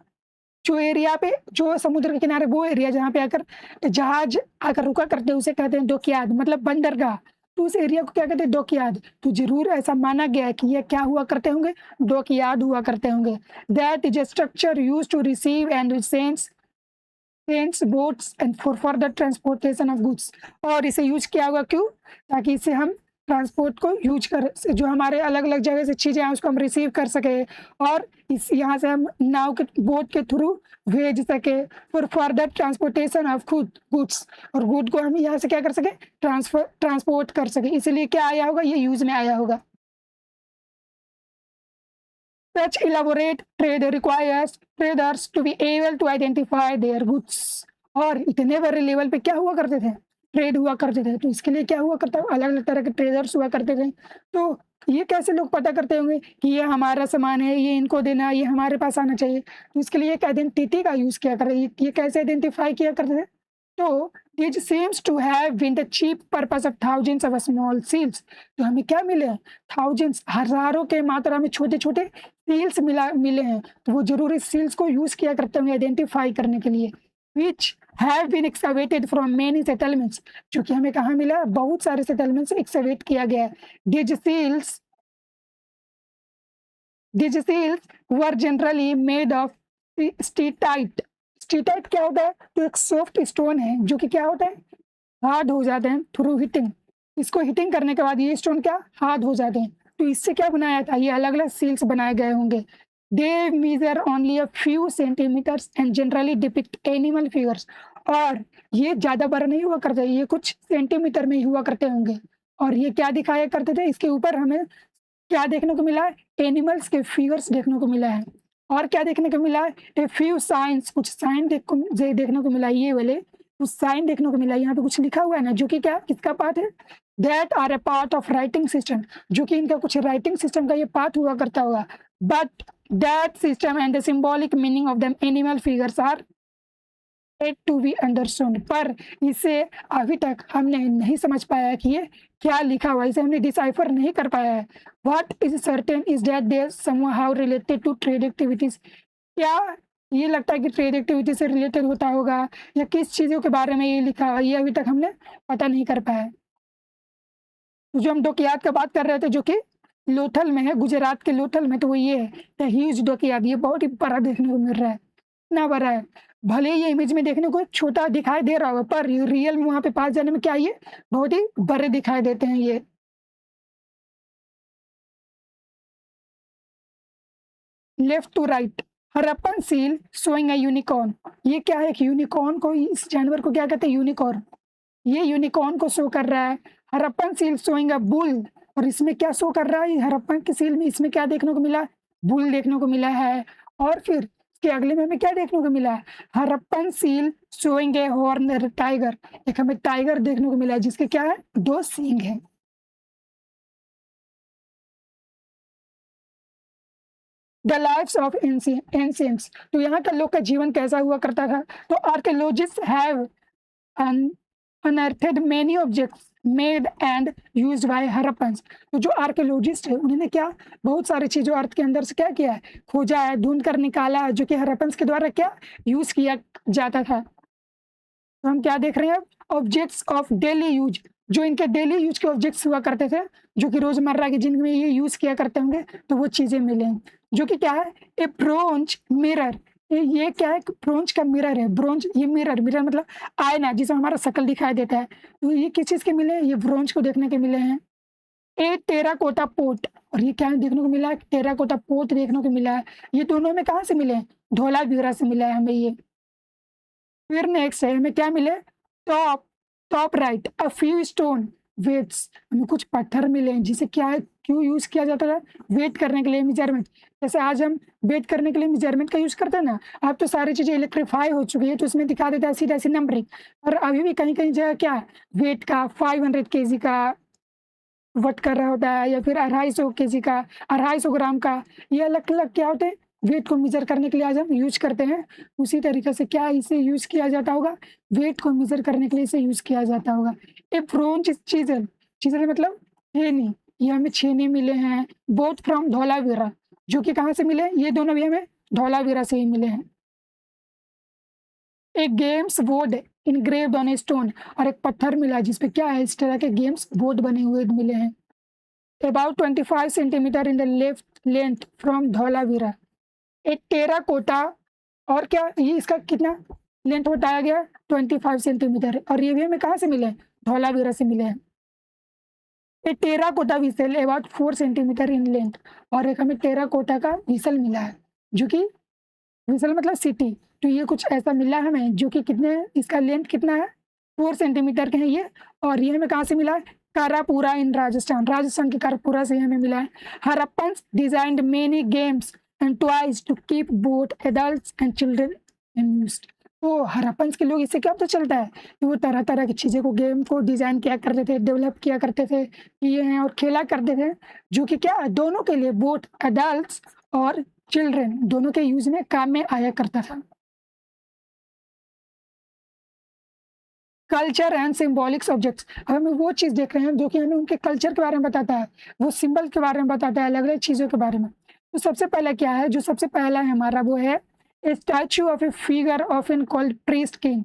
जो एरिया पे, जो समुद्र के किनारे, वो एरिया जहाँ पे आकर जहाज आकर रुका करते हैं उसे कहते हैं डॉकयार्ड, मतलब बंदरगाह। तो उस एरिया को क्या कहते हैं, डॉकयार्ड। तो जरूर ऐसा माना गया है कि ये क्या हुआ करते होंगे, डॉकयार्ड हुआ करते होंगे। That is a structure used to receive and sends boats and for the transportation of goods। और इसे यूज किया होगा क्यों, ताकि इसे हम ट्रांसपोर्ट को यूज कर, जो हमारे अलग अलग जगह से चीजें हैं उसको हम रिसीव कर सके, और इस यहाँ से हम नाव के, बोट के थ्रू भेज सके for further transportation of goods, और गुड को हम यहाँ से क्या कर सके, ट्रांसपोर्ट कर सके। इसलिए क्या आया होगा, ये यूज में आया होगा। Such elaborate trade requires traders to be able to identify their goods। और इतने बड़े लेवल पे क्या हुआ करते थे, ट्रेड हुआ करते थे। तो इसके लिए क्या हुआ करता है, अलग अलग तरह के ट्रेडर्स हुआ करते थे। तो ये कैसे लोग पता करते होंगे कि ये हमारा सामान है, ये इनको देना, ये हमारे पास आना चाहिए। तो इसके लिए एक आइडेंटिटी का यूज किया करते, ये कैसे आइडेंटिफाई किया करते थे। तो this seems to have been the chief purpose of thousands of small seals। तो हमें क्या मिले, थाउजेंड्स, हजारों के मात्रा में छोटे छोटे सील्स मिले हैं। तो वो जरूर इस सील्स को यूज किया करते होंगे आइडेंटिफाई करने के लिए। Which have been excavated from many settlements, जो कि हमें कहाँ मिला, बहुत सारे सेटलमेंट्स एक्सकवेट किया गया है। These seals were generally made of steatite. Steatite क्या होता है, तो एक सॉफ्ट स्टोन है जो कि क्या होता है, हार्ड हो जाते हैं थ्रू हीटिंग। इसको हीटिंग करने के बाद ये स्टोन क्या, हार्ड हो जाते हैं। तो इससे क्या बनाया था, ये अलग अलग सील्स बनाए गए होंगे। They measure only a few centimetres and generally depict animal figures. और ये ज़्यादा बड़ा नहीं हुआ करते, ये कुछ सेंटीमीटर में ही हुआ करते होंगे। और ये क्या दिखाया करते थे, इसके ऊपर हमें क्या देखने को मिला है, एनिमल्स के फिगर्स देखने को मिला है। और क्या देखने को मिला है, ए फ्यू साइंस, कुछ साइन देखने को मिला है। ये वाले कुछ साइन देखने को मिला है। यहाँ पे कुछ लिखा हुआ है ना, जो कि क्या, किसका पार्ट है, that are a part of writing system, जो कि इनका कुछ राइटिंग सिस्टम का ये पार्ट हुआ करता होगा। But that system and the symbolic meaning of the animal figures are to be understood. पर इसे अभी तक हमने नहीं समझ पाया कि ये क्या लिखा हुआ है, इसे हमने डिसाइफर नहीं कर पाया है। What is certain is that they somehow related to trade activities. क्या ये लगता है कि ट्रेड एक्टिविटी से रिलेटेड होता होगा, या किस चीज़ों के बारे में ये लिखा है, ये अभी तक हमने पता नहीं कर पाया। जो हम डोकियात का बात कर रहे थे, जो कि लोथल में है, गुजरात के लोथल में, तो वो ये है द ह्यूज डोकियात। ये बहुत ही बड़ा देखने को मिल रहा है, इतना बड़ा है। भले ये इमेज में देखने को छोटा दिखाई दे रहा होगा, पर रियल में वहां पे पास जाने में क्या, ये बहुत ही बड़े दिखाई देते हैं ये। Left to right, Harappan seal showing a unicorn. ये क्या है, एक यूनिकॉर्न को, इस जानवर को क्या कहते हैं, यूनिकॉर्न। ये यूनिकॉर्न को शो कर रहा है। Harappan seal showing a bull, और इसमें क्या शो कर रहा है, हरप्पन की सील में इसमें क्या देखने को मिला, बुल देखने को मिला है। और फिर इसके अगले में हमें क्या देखने को मिला है, हरप्पन सील शोइंग ए हॉर्न टाइगर। एक हमें टाइगर देखने को मिला है जिसके क्या है, 2 सींग है। द लाइफ्स ऑफ एंशियंट्स, तो यहाँ का लोग का जीवन कैसा हुआ करता था। तो archaeologist have unearthed many objects made and used by Harappans. तो जो आर्कियोलॉजिस्ट है उन्होंने क्या, बहुत सारी चीज़ों अर्थ के अंदर से क्या किया है, खोजा है, ढूंढ कर निकाला है, जो कि हरप्पन्स के द्वारा क्या यूज किया जाता था। तो हम क्या देख रहे हैं, ऑब्जेक्ट्स ऑफ डेली यूज, जो इनके डेली यूज के ऑब्जेक्ट्स हुआ करते थे, जो कि रोजमर्रा की जिंदगी में ये यूज किया करते होंगे, तो वो चीजें मिले हैं। जो कि क्या है, ए ब्रोंज मिरर। ये क्या है, ब्रोंज का मिरर है। ब्रोंज, ये मिरर, मिरर मतलब आईना जिसमें हमारा शक्ल दिखाई देता है। तो ये किस चीज के मिले हैं, ये ब्रोंज को देखने के मिले हैं। ए टेराकोटा पोट, और ये क्या देखने को मिला है, टेराकोटा पोट देखने को मिला है। ये दोनों में कहाँ से मिले हैं, धोलावीरा से मिला है हमें ये। फिर नेक्स्ट है, हमें क्या मिले, top top right, a few stone weights. हमें कुछ पत्थर मिले हैं जिसे क्या है, क्यों यूज किया जाता था, वेट करने के लिए, मेजरमेंट। जैसे आज हम वेट करने के लिए मेजरमेंट का यूज करते हैं ना, अब तो सारी चीजें इलेक्ट्रीफाई हो चुकी है, तो इसमें दिखा देता है सीधा सी नंबरिंग। और अभी भी कहीं कहीं जगह क्या वेट का 500 kg का वट कर रहा होता है, या फिर 250 kg का, 250 ग्राम का, ये अलग अलग क्या होते हैं, वेट को मेजर करने के लिए आज हम यूज करते हैं, उसी तरीके से क्या इसे यूज किया जाता होगा, वेट को मेजर करने के लिए इसे यूज किया जाता होगा। ए ब्रोंज चीजल, चीजल मतलब छेनी, ये हमें छेनी मिले हैं बोथ फ्रॉम धौलावीरा, जो कि कहाँ से मिले हैं, ये दोनों भी हमें धौलावीरा से ही मिले हैं। एक games board engraved on a stone, और एक पत्थर मिला जिसपे क्या है, इस तरह के गेम्स बोर्ड बने हुए मिले हैं। About 25 centimetre in the left length from Dholavira. एक टेराकोटा, और क्या ये इसका कितना लेंथ बताया गया, 25 सेंटीमीटर, और ये भी हमें कहाँ से मिले हैं, धौलावीरा से मिले हैं। A terracotta whistle about 4 centimetre in length, और एक हमें टेराकोटा का विसल मिला है, जो कि विसल मतलब सिटी, तो ये कुछ ऐसा मिला है हमें जो कि कितने, इसका लेंथ कितना है, 4 सेंटीमीटर के हैं ये, और ये हमें कहाँ से मिला है, कारापुरा इन राजस्थान, राजस्थान के कारापुरा से हमें मिला है। Harappans designed many games and toys to keep both adults and children amused. तो हरप्पन्स के लोग, इससे क्या पता चलता है कि वो तरह तरह की चीज़ें को, गेम को डिज़ाइन किया करते थे, डेवलप किया करते थे, किए हैं और खेला करते थे, जो कि क्या दोनों के लिए, बोथ एडल्ट्स और चिल्ड्रन दोनों के यूज में काम में आया करता था। कल्चर एंड सिंबॉलिक्स ऑब्जेक्ट्स, अब हमें वो चीज़ देख रहे हैं जो कि हमें उनके कल्चर के बारे में बताता है, वो सिंबल के बारे में बताता है, अलग अलग चीज़ों के बारे में। तो सबसे पहले क्या है, जो सबसे पहला है हमारा, वो है ए statue of a figure of in called priest king.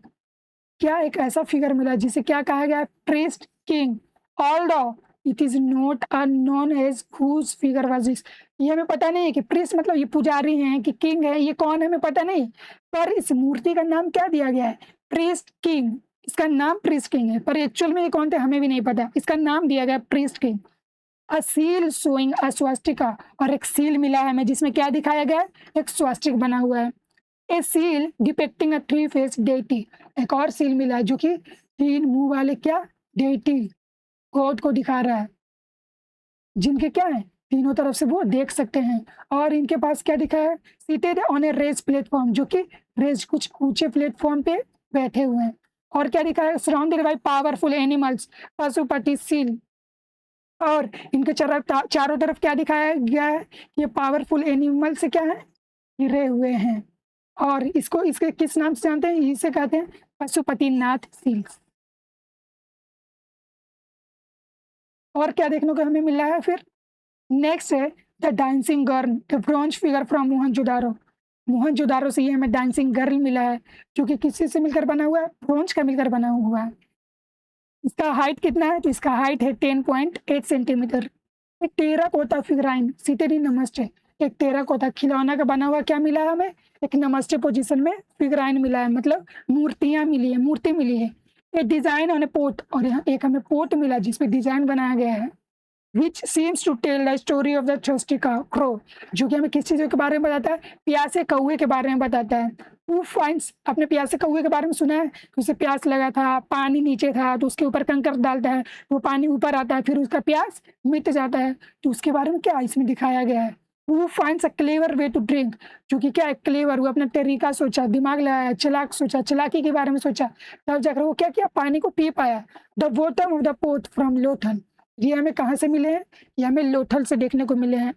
क्या एक ऐसा फिगर मिला जिसे क्या कहा गया है, priest king, although it is not known as whose figure was this. ये हमें पता नहीं है कि प्रीस्ट मतलब ये पुजारी हैं कि किंग है, ये कौन है हमें पता नहीं, पर इस मूर्ति का नाम क्या दिया गया है, प्रीस्ट किंग। इसका नाम प्रीस्ट किंग है, पर एक्चुअल में ये कौन थे हमें भी नहीं पता, इसका नाम दिया गया priest king. A seal showing a swastika, और एक सील मिला है हमें जिसमें क्या दिखाया गया है, एक स्वास्टिक बना हुआ है। A seal depicting a three face deity, एक और सील मिला है जो कि 3 मुंह वाले क्या, डेटी, गॉड को दिखा रहा है, जिनके क्या है, तीनों तरफ से वो देख सकते हैं, और इनके पास क्या दिखा है, seated on a raised platform, जो कि रेस कुछ ऊंचे प्लेटफॉर्म पे बैठे हुए हैं, और क्या दिखा है, surrounded by powerful animals, Pashupati seal, और इनके चारों तरफ क्या दिखाया गया है, ये पावरफुल एनिमल से क्या है, घिरे हुए हैं, और इसको इसके किस नाम से जानते हैं, इसे कहते हैं पशुपतिनाथ सील्स। और क्या देखने को हमें मिला है फिर, नेक्स्ट है the dancing girl, the bronze figure from Mohenjodaro. Mohenjodaro से ये हमें डांसिंग गर्ल मिला है, जो कि किसी से मिलकर बना हुआ है, ब्रॉन्ज का मिलकर बना हुआ है। इसका हाइट कितना है, तो इसका हाइट है 10.8 सेंटीमीटर। एक टेराकोटा फिगराइन सीटेड इन नमस्ते, एक टेराकोटा खिलौना का बना हुआ क्या मिला है हमें, एक नमस्ते पोजीशन में फिगराइन मिला है, मतलब मूर्तियां मिली है, मूर्ति मिली है। एक डिजाइन ऑन ए पोट, और यहाँ एक हमें पोट मिला जिसपे डिजाइन बनाया गया है, which seems to tell the story of the thirsty crow, जो कि हमें किस चीज़ों के बारे में बताता है, प्यासे कौवे के बारे में बताता है। हु फाइंड्स, अपने प्यासे कौवे के बारे में सुना है, उसे प्यास लगा था, पानी नीचे था, तो उसके ऊपर कंकर डालता है, वो पानी ऊपर आता है, फिर उसका प्यास मिट जाता है, तो उसके बारे में क्या इसमें दिखाया गया है। Who finds a clever way to drink, जो कि क्या है, क्लेवर, वो अपना तरीका सोचा, दिमाग लगाया, चलाक सोचा, चलाकी के बारे में सोचा, तब जाकर वो क्या किया, पानी को पी पाया। The bottom of the pot from Lothal, ये हमें कहाँ से मिले हैं, ये हमें लोथल से देखने को मिले हैं।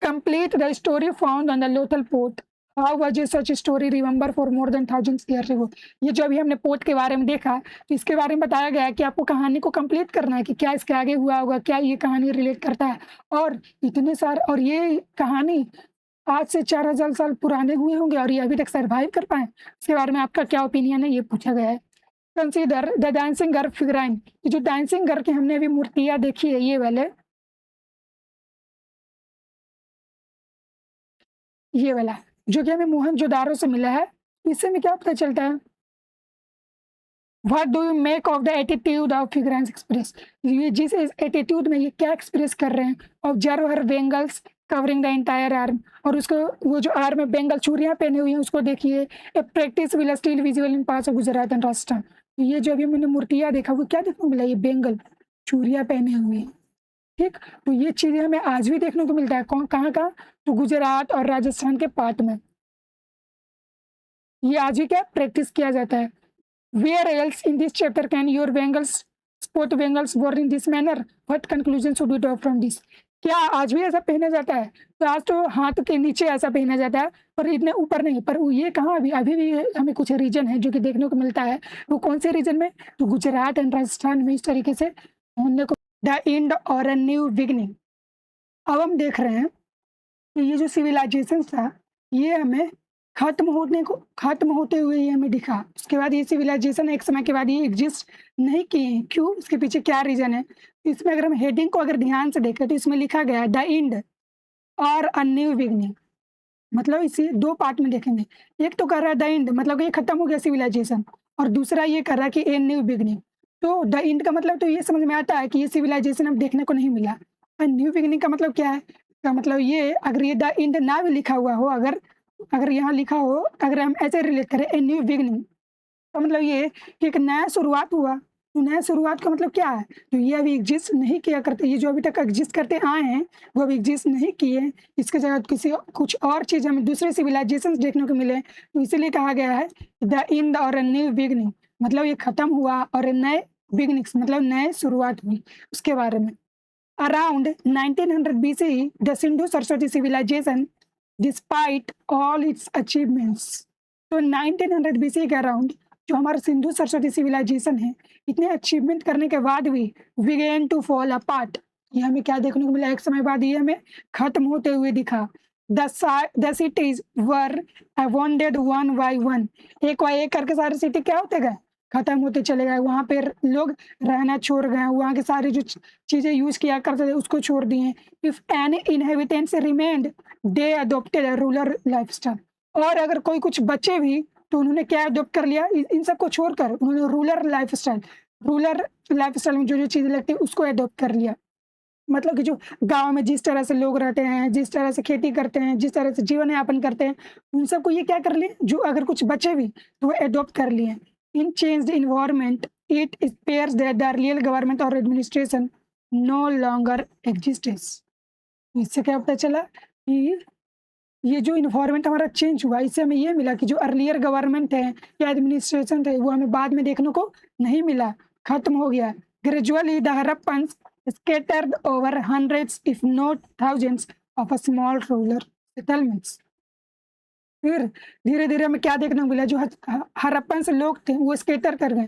Complete the story found on the Lothal port, how was such story remember for more than 1000 years ago. ये जो अभी हमने पोर्ट के बारे में देखा, तो इसके बारे में बताया गया है कि आपको कहानी को कंप्लीट करना है कि क्या इसके आगे हुआ होगा, क्या ये कहानी रिलेट करता है, और इतने सारे, और ये कहानी आज से 4000 साल पुराने हुए होंगे और ये अभी तक सर्वाइव कर पाए, इसके बारे में आपका क्या ओपिनियन है, ये पूछा गया है। कंसीडर द डांसिंग गर्ल फिगराइन, ये जो डांसिंग गर्ल की हमने अभी मूर्तियां देखी है, ये वाले, ये वाला जो कि हमें मोहनजोदारो से मिला है, इससे हमें क्या पता चलता है, what do you make of the attitude of figurines express, ये जिस एटीट्यूड में ये क्या एक्सप्रेस कर रहे हैं, observe her bangles covering the entire arm, और उसको वो जो आर्म में बेंगल चूड़ियां पहने हुई हैं उसको देखिए। A practice will still visible in parts of Gujarat and Rajasthan, तो ये जो अभी मैंने मूर्तियां देखा वो क्या देखने को मिला, ये बेंगल चूड़ियां पहने हुए हैं, ठीक, तो ये चीजें हमें आज भी देखने को मिलता है, कौन कहाँ कहाँ, तो गुजरात और राजस्थान के पार्ट में ये आज भी क्या प्रैक्टिस किया जाता है। Where else in this chapter can your bangles sport bangles wore in this manner, what conclusion should we draw from this? क्या आज भी ऐसा पहना जाता है? तो आज तो हाथ के नीचे ऐसा पहना जाता है, पर इतने ऊपर नहीं। पर वो ये कहाँ, अभी अभी भी हमें कुछ रीजन है जो कि देखने को मिलता है। वो कौन से रीजन में? तो गुजरात एंड राजस्थान में इस तरीके से होने को, द एंड और अ न्यू बिगनिंग। अब हम देख रहे हैं कि ये जो सिविलाइजेशन था, ये हमें खत्म होते हुए ये हमें दिखा। उसके बाद ये सिविलाइजेशन एक समय के बाद ये एग्जिस्ट नहीं किए। क्यों? इसके पीछे क्या रीज़न है? इसमें अगर हम हेडिंग को अगर ध्यान से देखें तो इसमें लिखा गया है द एंड और अ न्यू बिगिनिंग। मतलब इसे 2 पार्ट में देखेंगे। एक तो कर रहा है द एंड, मतलब ये खत्म हो गया सिविलाइजेशन, और दूसरा ये कर रहा है कि ए न्यू बिगिनिंग। तो द एंड का मतलब तो ये समझ में आता है कि ये सिविलाइजेशन अब देखने को नहीं मिला। न्यू बिगिनिंग का मतलब क्या है? का मतलब ये, अगर ये द एंड ना भी लिखा हुआ हो, अगर अगर यहाँ लिखा हो, अगर हम ऐसे रिलेट करें ए न्यू बिगिनिंग, तो मतलब ये कि एक नया शुरुआत हुआ। तो नया शुरुआत का मतलब क्या है? तो ये अभी एग्जिस्ट नहीं किया करते, ये जो अभी तक एग्जिस्ट करते आए हैं वो अभी एग्जिस्ट नहीं किए। इसके जगह किसी कुछ और चीज़ हमें दूसरे सिविलाइजेशंस देखने को मिले। तो इसीलिए कहा गया है द एंड और अ न्यू बिगिनिंग, मतलब ये खत्म हुआ और नए बिगिनिंग्स मतलब नए शुरुआत हुई उसके बारे में। Around 1900 BCE, the Sindhu-Saraswati civilization, despite all its achievements, तो 1900 BCE के अराउंड जो हमारा सिंधु सरस्वती सिविलाइजेशन है, इतने अचीवमेंट करने के बाद भी बिगेन टू फॉल अपार्ट। ये हमें क्या देखने को मिला? एक समय बाद ये हमें खत्म होते हुए दिखा। The cities were abandoned one by one, एक बाय एक करके सारे सिटी क्या होते गए? खत्म होते चले गए। वहाँ पे लोग रहना छोड़ गए, वहाँ की सारी जो चीज़ें यूज़ किया करते थे उसको छोड़ दिए। If any inhabitants remained, they adopted a rural lifestyle. और अगर कोई कुछ बचे भी तो उन्होंने क्या अडॉप्ट कर लिया? इन सबको छोड़कर उन्होंने रूरल लाइफस्टाइल में जो जो चीज़ें लगती है उसको अडॉप्ट कर लिया। मतलब कि जो गाँव में जिस तरह से लोग रहते हैं, जिस तरह से खेती करते हैं, जिस तरह से जीवन यापन करते हैं, उन सबको ये क्या कर लिए? जो अगर कुछ बचे भी तो वो अडॉप्ट कर लिए। In changed environment, it appears that the real government or administration no longer exists। इससे क्या पता चला कि ये जो इन्वायरमेंट हमारा चेंज हुआ, इससे हमें ये मिला कि जो अर्लियर गवर्नमेंट है या एडमिनिस्ट्रेशन थे वो हमें बाद में देखने को नहीं मिला, खत्म हो गया। Gradually the Harappans scattered over hundreds if not thousands of a small rural settlements। फिर धीरे-धीरे हमें क्या देखने को मिला? जो हड़प्पन से लोग थे वो स्कैटर कर गए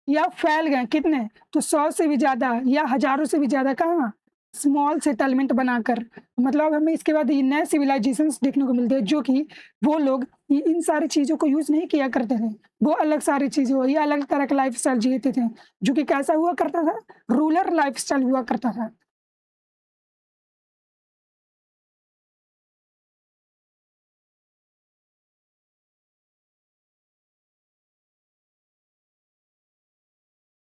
या फैल गए। कितने? तो 100 से भी ज़्यादा या हज़ारों से भी ज़्यादा कहाँ? स्मॉल सेटलमेंट बनाकर। मतलब हमें इसके बाद ये नए सिविलाइजेशंस देखने को मिलते हैं जो कि वो लोग इन सारी चीज़ों को यूज़ नहीं किया करते थे। वो अलग सारी चीज़ें हुई, अलग तरह का लाइफ़स्टाइल जीते थे, जो कि कैसा हुआ करता था? रूरल लाइफ़स्टाइल हुआ करता था।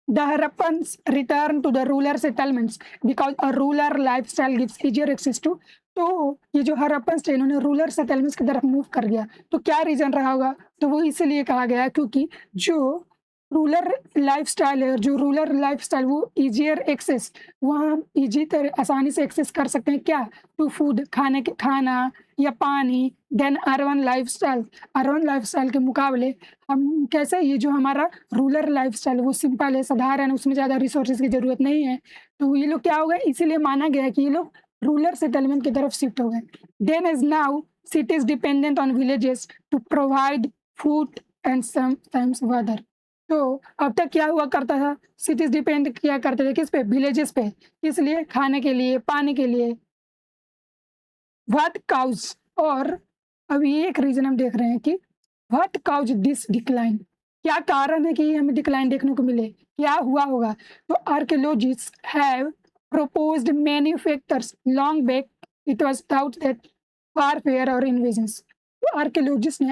The Harappans returned to the rural settlements because a rural lifestyle gives easier access to। तो ये जो हड़प्पन्स थे इन्होंने रूरल सेटलमेंट्स की तरफ मूव कर गया। तो क्या रीज़न रहा होगा? तो वो इसीलिए कहा गया क्योंकि जो रूरल लाइफ़स्टाइल वो ईज़ियर एक्सेस, वहाँ हम ईज़ी तरह आसानी से एक्सेस कर सकते हैं क्या? टू फूड, खाना या पानी, देन अर्बन लाइफ़स्टाइल के मुकाबले हम कैसे, ये जो हमारा रूरल लाइफ़स्टाइल है वो सिंपल है, साधारण है, उसमें ज़्यादा रिसोर्सेज़ की ज़रूरत नहीं है। तो ये लोग क्या हो गए? इसीलिए माना गया है कि ये लोग रूरल सेटलमेंट की तरफ शिफ्ट हो गए। Then as now cities dependent on villages to provide food and sometimes weather। तो अब तक क्या हुआ करता था? सिटीज़ डिपेंड किया करते थे किस पे? विलेजेस पे। किस लिए? खाने के लिए, पानी के लिए। व्हाट काउज़, और अब ये एक रीज़न हम देख रहे हैं कि व्हाट काउज़ दिस डिक्लाइन, क्या कारण है कि ये हमें डिक्लाइन देखने को मिले? क्या हुआ होगा? तो archaeologists have proposed many factors long back, it was thought that warfare और invasions। तो आर्कियोलॉजिस्ट ने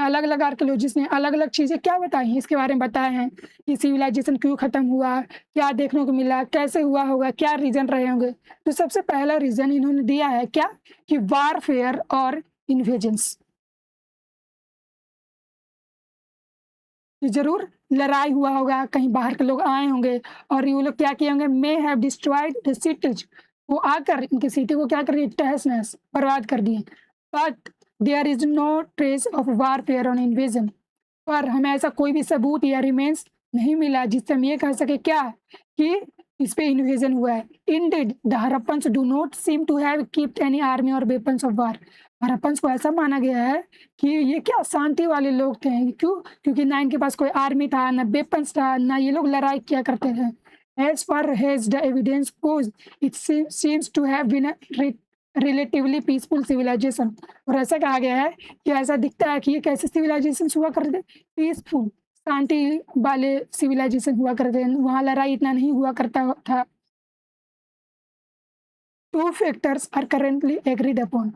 अलग-अलग चीज़ें क्या बताई हैं? इसके बारे में बताए हैं कि सिविलाइजेशन क्यों खत्म हुआ, क्या देखने को मिला, कैसे हुआ होगा, क्या रीज़न रहे होंगे। तो सबसे पहला रीज़न इन्होंने दिया है क्या? कि वारफेयर और इन्वेजन्स। तो ज़रूर लड़ाई हुआ होगा, कहीं बाहर के लोग आए होंगे और ये लोग क्या किए होंगे? May have destroyed the cities, वो आकर इनकी सिटी को क्या कर दिए? तहस-नहस, बर्बाद कर दिए। But there is no trace of warfare or invasion, पर हमें ऐसा कोई भी सबूत या रिमेन्स नहीं मिला जिससे हम ये कह सकें क्या? कि इस पे इन्वेजन हुआ है। Indeed the Harappans do not seem to have kept any army or weapons of war. Harappans को ऐसा माना गया है कि ये क्या शांति वाले लोग थे। क्यों? क्योंकि ना इनके पास कोई आर्मी था, ना वेपन्स था, ना ये लोग लड़ाई किया करते थे। As far has the evidence goes it seems to have been relatively peaceful civilisation. और ऐसा कहा गया है कि ऐसा दिखता है कि ये कैसे सिविलाइजेशन हुआ करते थे, पीसफुल शांति वाले सिविलाइजेशन हुआ करते थे, वहाँ लड़ाई इतना नहीं हुआ करता था। Two factors are currently agreed upon.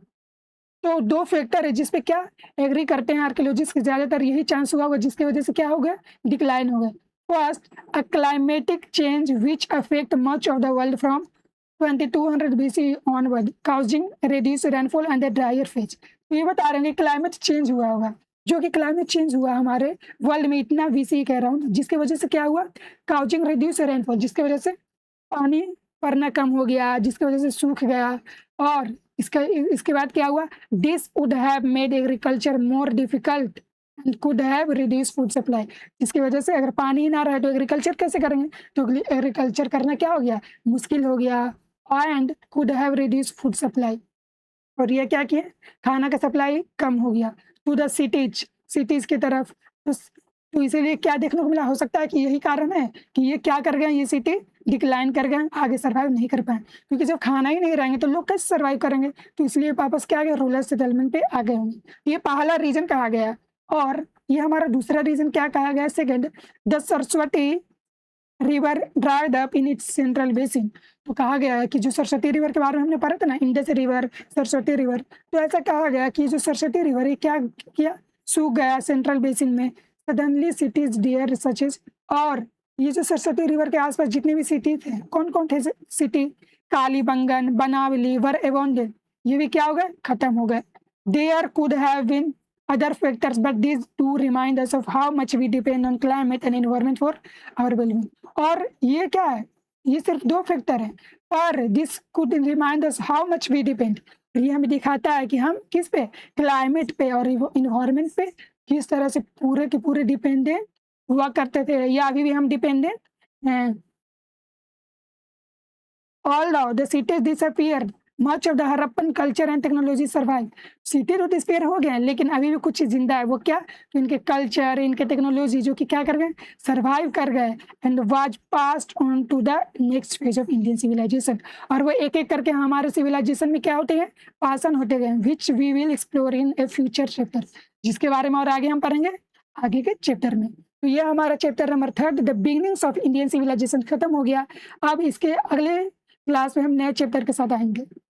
तो दो फैक्टर है जिस पे क्या एग्री करते हैं आर्कियोलॉजिस्ट के, ज्यादातर यही चांस हुआ होगा जिसकी वजह से क्या हो गया, डिक्लाइन हो गया। First, a climatic change which affect much of the world from 2200 BC onward causing reduced rainfall and the dryer phase. तो ये बता रहे हैं कि क्लाइमेट चेंज हुआ होगा, जो कि क्लाइमेट चेंज हुआ हमारे वर्ल्ड में इतना बीसी कह रहा हूँ, जिसकी वजह से क्या हुआ, काउजिंग रिड्यूस रेनफॉल, जिसकी वजह से पानी पड़ना कम हो गया, जिसकी वजह से सूख गया। और इसके बाद क्या हुआ, this would have made agriculture more difficult and could have reduce food supply. जिसकी वजह से अगर पानी ही ना रहे तो एग्रीकल्चर कैसे करेंगे, तो एग्रीकल्चर करना क्या हो गया, मुश्किल हो गया। And could have reduce food supply, और ये क्या किया, खाना का सप्लाई कम हो गया टू द सिटीज की तरफ। तो इसीलिए क्या देखने को मिला, हो सकता है कि यही कारण है कि ये क्या कर गए, ये सिटी डिक्लाइन कर गए, आगे सर्वाइव नहीं कर पाए, क्योंकि जब खाना ही नहीं रहेंगे तो लोग कैसे सर्वाइव करेंगे। तो इसलिए वापस क्या आ गए, रूरल सेटलमेंट पे आ गए होंगे। ये पहला रीजन कहा गया। और ये हमारा दूसरा रीजन क्या कहा गया, second, the Saraswati river dried up in its central basin. तो कहा गया है कि जो सरस्वती रिवर के बारे में हमने पढ़ा था ना, इंडस रिवर, सरस्वती रिवर, तो ऐसा कहा गया कि जो सरस्वती रिवर है क्या किया, सूख गया सेंट्रल बेसिन में। सडनली सिटीज डियर सचेज, और ये जो सरस्वती रिवर के आसपास जितने भी सिटी थे, कौन कौन थे सिटी, कालीबंगन, बनावली, वर एवोंडे, ये भी क्या हो गए, खत्म हो गए। There could have been other factors but these two remind us of how much we depend on climate and environment for our well-being। और ये क्या है, ये सिर्फ दो फैक्टर है, पर this could remind us how much we depend। ये हमें दिखाता है कि हम किस पे, क्लाइमेट पे और इन्वायरमेंट पे किस तरह से पूरे के पूरे डिपेंडेंट हुआ करते थे, या अभी भी हम डिपेंडेंट हैं। Although the cities disappeared, much of the Harappan culture and technology survive। City तो डिस्पेयर हो गए, लेकिन अभी भी कुछ जिंदा है। वो क्या, तो इनके कल्चर, इनके टेक्नोलॉजी जो कि क्या कर गए, सर्वाइव कर गए, and was passed on to the next phase of Indian civilisation. और वो एक एक करके हमारे सिविलाइजेशन में क्या होते हैं, पास ऑन होते गए, which we will explore in a future chapter, जिसके बारे में और आगे हम पढ़ेंगे आगे के चैप्टर में। तो ये हमारा chapter number 3 the beginnings of Indian civilisation खत्म हो गया। अब इसके अगले क्लास में हम नए चैप्टर के साथ आएंगे।